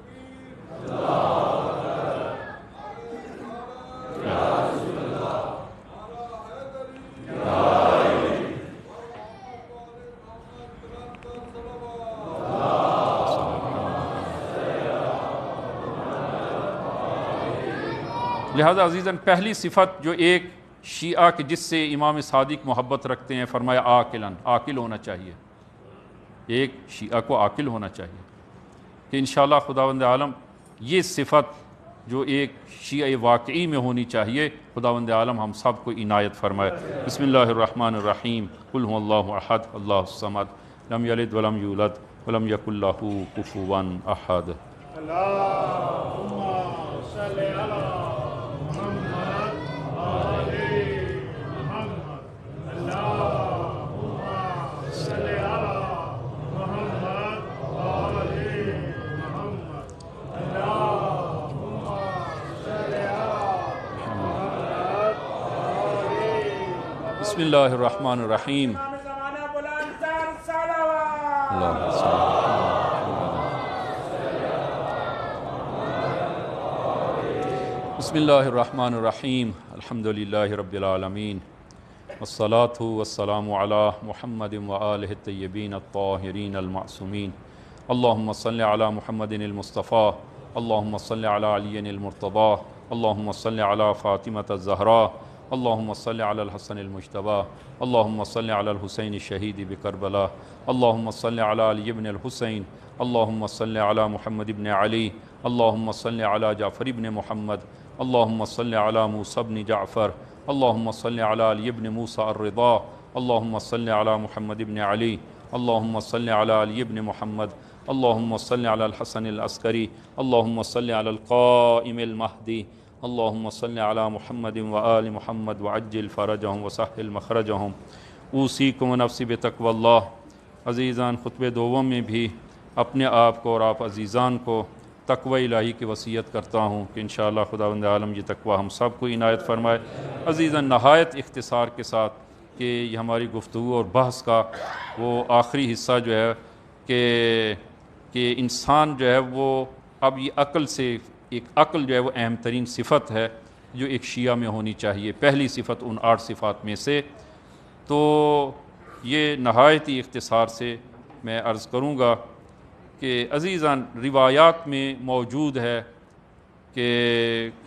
Speaker 1: لہذا عزیزاً، پہلی صفت جو ایک شیعہ کے جس سے امام صادق محبت رکھتے ہیں، فرمایا عاقلاً، عاقل ہونا چاہیے، ایک شیعہ کو عاقل ہونا چاہیے، کہ انشاءاللہ خداوند عالم یہ صفت جو ایک شیعہ واقعی میں ہونی چاہیے، خداوند عالم ہم سب کو عنایت فرمائے۔ بسم اللہ الرحمن الرحیم، قل هو اللہ احد اللہ الصمد لم یلد ولم یولد ولم یکن لہ کفوا احد۔
Speaker 2: اللهم صل على محمد آل محمد، اللهم صل على محمد آل محمد، اللهم صل على محمد آل۔
Speaker 1: بسم اللہ الرحمن الرحیم۔
Speaker 2: امام زمانہ بلند تر صلوات۔
Speaker 1: اللہم صل علی بسم اللہ الرحمن الرحیم، الحمد للہ رب العالمین، والصلاة والسلام علی محمد وآلہ الطیبین الطاہرین المعصومین، اللہم صل علی محمد المصطفیٰ، اللہم صل علی علی المرتضیٰ، اللہم صل علی فاطمة الزہراء، اللہم صل علی الحسن المجتبیٰ، اللہم صل علی الحسین الشہید بکربلا، اللہم صل علی علی بن الحسین، اللہم صل علی محمد بن علی، اللہم صل علی جعفر بن محمد، اللہم صل علی موسیٰ بن جعفر، اللہم صل علی علی بن موسیٰ الرضا، اللہم صل علی محمد بن علی، اللہم صل علی علی بن محمد، اللہم صل علی الحسن العسکری، اللہم صل علی القائم المہدی، اللہم صل علی محمد وآل محمد وعجل فرجہم وسہل مخرجہم۔ اوصیکم ونفسی بتقوی اللہ۔ عزیزان، خطبہ دوم میں بھی اپنے آپ کو اور آپ عزیزان کو تقوی الہی کی وصیت کرتا ہوں کہ انشاءاللہ خداوند عالم یہ تقوی ہم سب کو عنایت فرمائے۔ عزیزاً، نہایت اختصار کے ساتھ کہ یہ ہماری گفتگو اور بحث کا وہ آخری حصہ جو ہے کہ انسان جو ہے وہ اب یہ عقل سے، ایک عقل جو ہے وہ اہم ترین صفت ہے جو ایک شیعہ میں ہونی چاہیے، پہلی صفت ان 8 صفات میں سے۔ تو یہ نہایت ہی اختصار سے میں عرض کروں گا کہ عزیزان، روایات میں موجود ہے کہ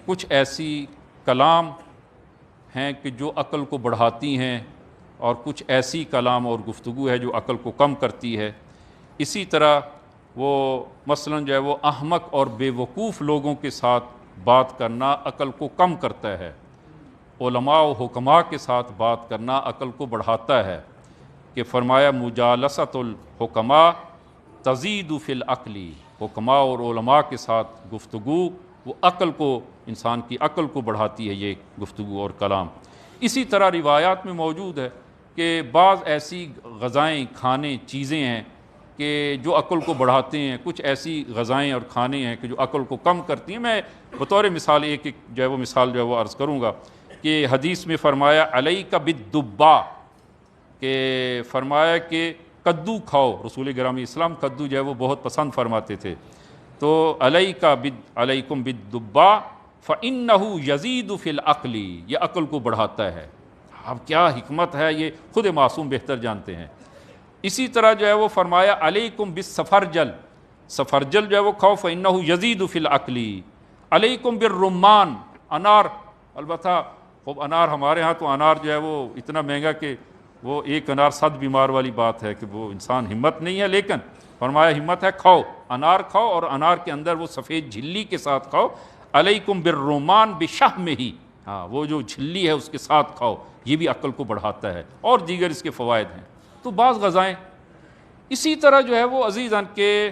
Speaker 1: کچھ ایسی کلام ہیں کہ جو عقل کو بڑھاتی ہیں، اور کچھ ایسی کلام اور گفتگو ہے جو عقل کو کم کرتی ہے۔ اسی طرح وہ مثلاً جو ہے وہ احمق اور بے وقوف لوگوں کے ساتھ بات کرنا عقل کو کم کرتا ہے، علماء و حکماء کے ساتھ بات کرنا عقل کو بڑھاتا ہے، کہ فرمایا مجالست الحکماء تزید فی العقل، حکماء اور علماء کے ساتھ گفتگو وہ عقل کو، انسان کی عقل کو بڑھاتی ہے یہ گفتگو اور کلام۔ اسی طرح روایات میں موجود ہے کہ بعض ایسی غذائیں، کھانے، چیزیں ہیں کہ جو عقل کو بڑھاتے ہیں، کچھ ایسی غذائیں اور کھانے ہیں کہ جو عقل کو کم کرتی ہیں۔ میں بطور مثال ایک جو ہے وہ مثال جو ہے وہ عرض کروں گا کہ حدیث میں فرمایا علیک بالدبا، کہ فرمایا کہ کدو کھاؤ، رسول گرامی اسلام کدو جو ہے وہ بہت پسند فرماتے تھے، تو علیکم بالدبا فإنہ یزید فی العقل، یہ عقل کو بڑھاتا ہے۔ اب کیا حکمت ہے، یہ خود معصوم بہتر جانتے ہیں۔ اسی طرح جو ہے وہ فرمایا علیکم بالسفرجل، سفرجل جو ہے وہ کھاؤ فإنہ یزید فی العقل، علیکم بالرمان، انار، البتہ خوب انار، ہمارے ہاں تو انار جو ہے وہ اتنا مہنگا کہ وہ ایک انار 100 بیمار والی بات ہے کہ وہ انسان ہمت نہیں ہے، لیکن فرمایا ہمت ہے کھاؤ، انار کھاؤ اور انار کے اندر وہ سفید جھلی کے ساتھ کھاؤ، علیکم بالرومان بشحمہ، ہاں وہ جو جھلی ہے اس کے ساتھ کھاؤ، یہ بھی عقل کو بڑھاتا ہے، اور دیگر اس کے فوائد ہیں۔ تو بعض غذائیں اسی طرح جو ہے وہ عزیزان کے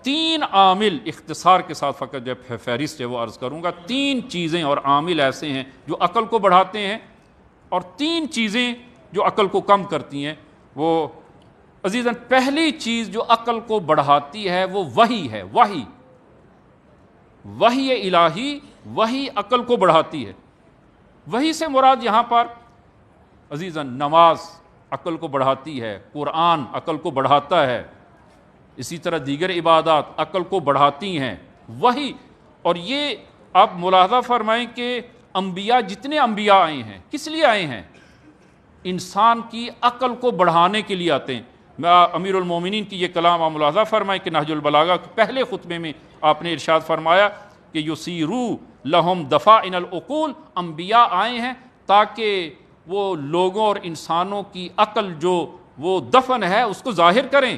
Speaker 1: 3 عامل اختصار کے ساتھ فقط جو ہے فہرست ہے وہ عرض کروں گا، 3 چیزیں اور عامل ایسے ہیں جو عقل کو بڑھاتے ہیں، اور 3 چیزیں جو عقل کو کم کرتی ہیں۔ وہ عزیزان پہلی چیز جو عقل کو بڑھاتی ہے وہ وحی ہے، وحی الہی، وحی عقل کو بڑھاتی ہے۔ وحی سے مراد یہاں پر عزیزان نماز عقل کو بڑھاتی ہے، قرآن عقل کو بڑھاتا ہے، اسی طرح دیگر عبادات عقل کو بڑھاتی ہیں، وحی۔ اور یہ آپ ملاحظہ فرمائیں کہ انبیاء، جتنے انبیاء آئے ہیں کس لیے آئے ہیں؟ انسان کی عقل کو بڑھانے کے لیے آتے ہیں۔ میں امیر المومنین کی یہ کلام آپ ملاحظہ فرمائیں کہ نہج البلاغہ کے پہلے خطبے میں آپ نے ارشاد فرمایا کہ یسیرو لہم دفاعن العقول، انبیاء آئے ہیں تاکہ وہ لوگوں اور انسانوں کی عقل جو وہ دفن ہے اس کو ظاہر کریں،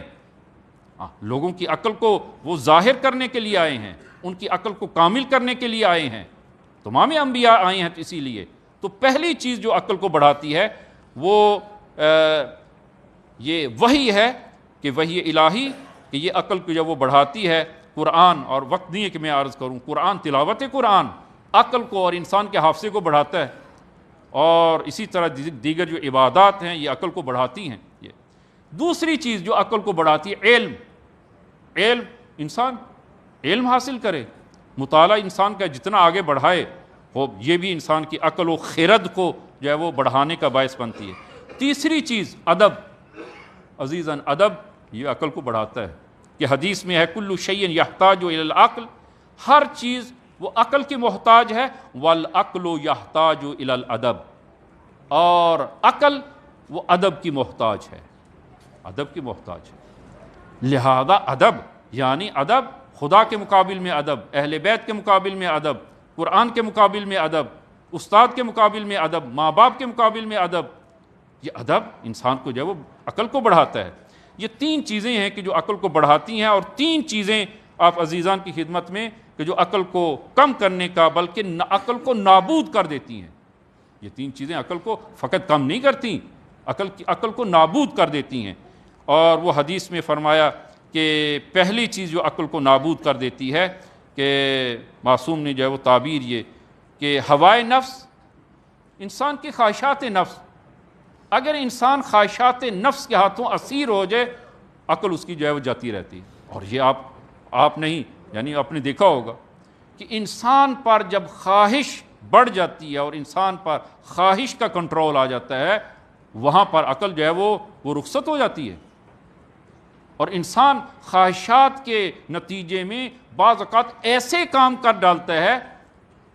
Speaker 1: لوگوں کی عقل کو وہ ظاہر کرنے کے لیے آئے ہیں، ان کی عقل کو کامل کرنے کے لیے آئے ہیں۔ تمام انبیاء آئے ہیں اسی لیے۔ تو پہلی چیز جو عقل کو بڑھاتی ہے وہ یہ وحی ہے، کہ وحی الہی، کہ یہ عقل کو جب وہ بڑھاتی ہے۔ قرآن، اور وقت نہیں ہے کہ میں عرض کروں، قرآن، تلاوت قرآن عقل کو اور انسان کے حافظے کو بڑھاتا ہے، اور اسی طرح دیگر جو عبادات ہیں یہ عقل کو بڑھاتی ہیں۔ یہ دوسری چیز جو عقل کو بڑھاتی ہے علم، انسان علم حاصل کرے، مطالعہ انسان کا جتنا آگے بڑھائے وہ یہ بھی انسان کی عقل و خرد کو جو ہے وہ بڑھانے کا باعث بنتی ہے۔ تیسری چیز ادب، عزیزاً ادب یہ عقل کو بڑھاتا ہے، کہ حدیث میں ہے کل شیء یحتاج الی العقل، ہر چیز وہ عقل کی محتاج ہے، والعقل یحتاج الی الادب، اور عقل وہ ادب کی محتاج ہے، ادب کی محتاج ہے۔ لہذا ادب یعنی ادب، خدا کے مقابل میں ادب، اہل بیت کے مقابل میں ادب، قرآن کے مقابل میں ادب، استاد کے مقابل میں ادب، ماں باپ کے مقابل میں ادب، یہ ادب انسان کو جو ہے وہ عقل کو بڑھاتا ہے۔ یہ 3 چیزیں ہیں کہ جو عقل کو بڑھاتی ہیں، اور 3 چیزیں آپ عزیزان کی خدمت میں کہ جو عقل کو کم کرنے کا بلکہ عقل کو نابود کر دیتی ہیں۔ یہ 3 چیزیں عقل کو فقط کم نہیں کرتی، عقل کو نابود کر دیتی ہیں۔ اور وہ حدیث میں فرمایا کہ پہلی چیز جو عقل کو نابود کر دیتی ہے، کہ معصوم نے جو ہے وہ تعبیر یہ کہ ہوائے نفس، انسان کی خواہشات نفس، اگر انسان خواہشات نفس کے ہاتھوں اسیر ہو جائے، عقل اس کی جو ہے وہ جاتی رہتی ہے۔ اور یہ آپ نہیں، یعنی آپ نے دیکھا ہوگا کہ انسان پر جب خواہش بڑھ جاتی ہے اور انسان پر خواہش کا کنٹرول آ جاتا ہے، وہاں پر عقل جو ہے وہ رخصت ہو جاتی ہے، اور انسان خواہشات کے نتیجے میں بعض اوقات ایسے کام کر ڈالتا ہے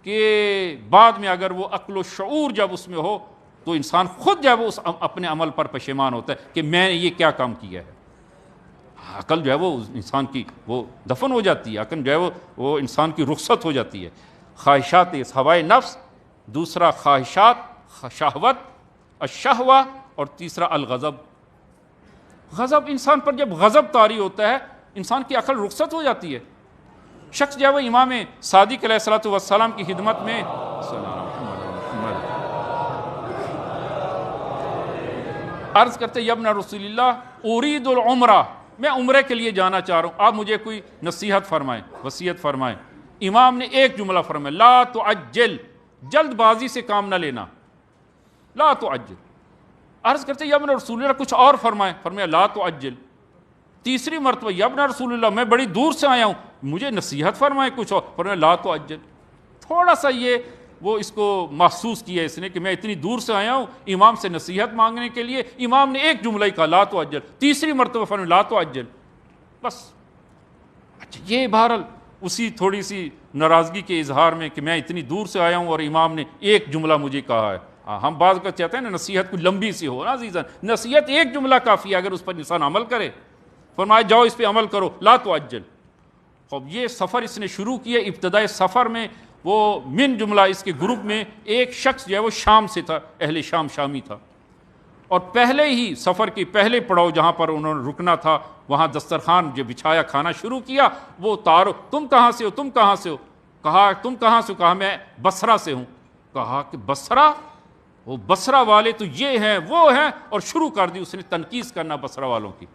Speaker 1: کہ بعد میں اگر وہ عقل و شعور جب اس میں ہو تو انسان خود جو ہے وہ اپنے عمل پر پشیمان ہوتا ہے کہ میں نے یہ کیا کام کیا ہے۔ عقل جو ہے وہ انسان کی وہ دفن ہو جاتی ہے، عقل جو ہے وہ انسان کی رخصت ہو جاتی ہے۔ خواہشات ہوائے نفس، دوسرا خواہشات شہوت الشہوہ، اور تیسرا الغضب، غضب۔ انسان پر جب غضب طاری ہوتا ہے انسان کی عقل رخصت ہو جاتی ہے۔ شخص جو ہے وہ امام صادق علیہ الصلوۃ والسلام کی خدمت میں عرض کرتے یا ابن رسول اللہ ارید العمرہ، میں عمرے کے لیے جانا چاہ رہا ہوں، آپ مجھے کوئی نصیحت فرمائیں، وصیت فرمائیں۔ امام نے ایک جملہ فرمایا، لا تعجل، جلد بازی سے کام نہ لینا، لا تعجل۔ عرض کرتے یا ابن رسول اللہ کچھ اور فرمائیں، فرمایا لا تعجل۔ تیسری مرتبہ یا ابن رسول اللہ میں بڑی دور سے آیا ہوں، مجھے نصیحت فرمائیں کچھ اور، فرمایا لا تعجل۔ تھوڑا سا یہ وہ اس کو محسوس کیا اس نے کہ میں اتنی دور سے آیا ہوں امام سے نصیحت مانگنے کے لیے، امام نے ایک جملہ ہی کہا لا تعجل، تیسری مرتبہ فرمایا لا تعجل، بس۔ اچھا، یہ بہرحال اسی تھوڑی سی ناراضگی کے اظہار میں کہ میں اتنی دور سے آیا ہوں اور امام نے ایک جملہ مجھے کہا ہے۔ ہم بعض کا چاہتے ہیں نا نصیحت کوئی لمبی سی ہو نا عزیزاً، نصیحت ایک جملہ کافی ہے اگر اس پر انسان عمل کرے۔ فرمایا جاؤ اس پہ عمل کرو، لا تعجل۔ اب یہ سفر اس نے شروع کیا، ابتدائے سفر میں وہ من جملہ اس کے گروپ میں ایک شخص جو ہے وہ شام سے تھا، اہل شام، شامی تھا، اور پہلے ہی سفر کی پہلے پڑاؤ جہاں پر انہوں نے رکنا تھا وہاں دسترخوان جو بچھایا کھانا شروع کیا. وہ تعارف, تم کہاں سے ہو, تم کہاں سے ہو, کہا تم کہاں سے ہو, کہا میں بصرہ سے ہوں. کہا کہ بصرہ, وہ بصرہ والے تو یہ ہیں وہ ہیں, اور شروع کر دی اس نے تنقیص کرنا بصرہ والوں کی.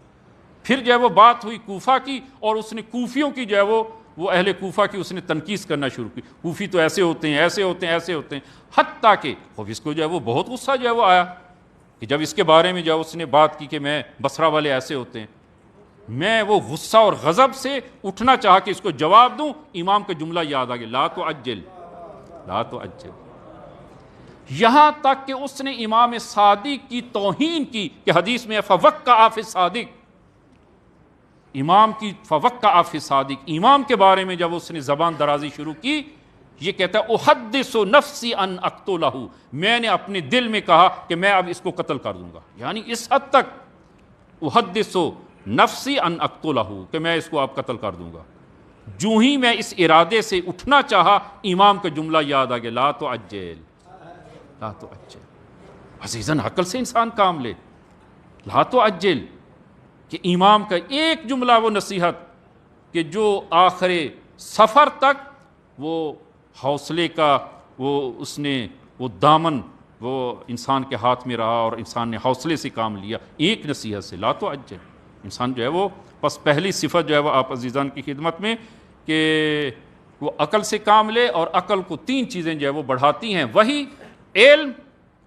Speaker 1: پھر جو ہے وہ بات ہوئی کوفہ کی, اور اس نے کوفیوں کی جو ہے وہ اہل کوفہ کی اس نے تنقیص کرنا شروع کی. کوفی تو ایسے ہوتے ہیں, ایسے ہوتے ہیں, ایسے ہوتے ہیں, حتیٰ کہ اس کو جو ہے وہ بہت غصہ جو ہے وہ آیا کہ جب اس کے بارے میں جو ہے اس نے بات کی کہ میں بصرہ والے ایسے ہوتے ہیں. میں وہ غصہ اور غضب سے اٹھنا چاہا کہ اس کو جواب دوں, امام کا جملہ یاد آ گیا, لا تعجل لا تعجل. یہاں تک کہ اس نے امام صادق کی توہین کی کہ حدیث میں فوقع فی الصادق, امام کی فوقع فی الصادق, امام کے بارے میں جب اس نے زبان درازی شروع کی, یہ کہتا ہے احدث نفسی ان اقتلہ, میں نے اپنے دل میں کہا کہ میں اب اس کو قتل کر دوں گا. یعنی اس حد تک احدث نفسی ان اقتلہ کہ میں اس کو اب قتل کر دوں گا. جو ہی میں اس ارادے سے اٹھنا چاہا, امام کا جملہ یاد آ گیا, لا تعجل لا تعجل. عزیزاً عقل سے انسان کام لے, لا تعجل, کہ امام کا ایک جملہ وہ نصیحت کہ جو آخر سفر تک وہ حوصلے کا اس نے وہ دامن وہ انسان کے ہاتھ میں رہا, اور انسان نے حوصلے سے کام لیا ایک نصیحت سے, لا تعجل. انسان جو ہے وہ بس پہلی صفت جو ہے وہ آپ عزیزان کی خدمت میں کہ وہ عقل سے کام لے, اور عقل کو 3 چیزیں جو ہے وہ بڑھاتی ہیں, وہی علم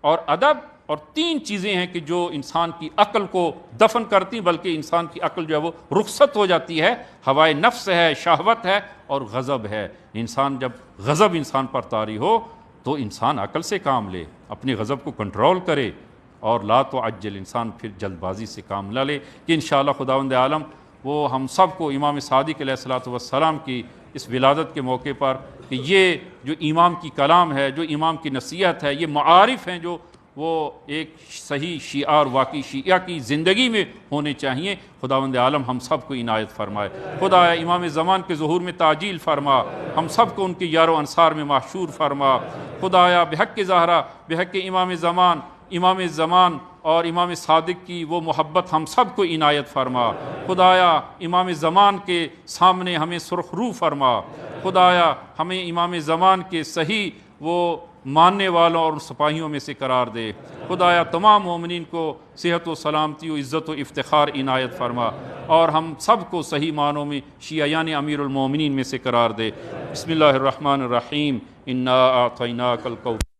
Speaker 1: اور ادب, اور 3 چیزیں ہیں کہ جو انسان کی عقل کو دفن کرتی ہیں, بلکہ انسان کی عقل جو ہے وہ رخصت ہو جاتی ہے. ہوائے نفس ہے, شہوت ہے, اور غضب ہے. انسان جب غضب انسان پر طاری ہو تو انسان عقل سے کام لے, اپنے غضب کو کنٹرول کرے, اور لا تعجل, انسان پھر جلد بازی سے کام نہ لے. کہ انشاءاللہ خداوند عالم وہ ہم سب کو امام صادق علیہ الصلوۃ والسلام کی اس ولادت کے موقع پر کہ یہ جو امام کی کلام ہے, جو امام کی نصیحت ہے, یہ معارف ہیں جو وہ ایک صحیح شیعہ اور واقعی شیعہ کی زندگی میں ہونے چاہیے. خداوند عالم ہم سب کو عنایت فرمائے. خدایا امام زمان کے ظہور میں تعجیل فرما, ہم سب کو ان کے یار و انصار میں محشور فرما. خدایا بحق زہرا, بحق امام زمان اور امام صادق کی وہ محبت ہم سب کو عنایت فرما. خدایا امام زمان کے سامنے ہمیں سرخ رو فرما. خدایا ہمیں امام زمان کے صحیح وہ ماننے والوں اور سپاہیوں میں سے قرار دے. خدایا تمام مومنین کو صحت و سلامتی و عزت و افتخار عنایت فرما, اور ہم سب کو صحیح معنوں میں شیعیان امیر المومنین میں سے قرار دے. بسم اللہ الرحمن الرحیم. انا اعطیناک الکوثر.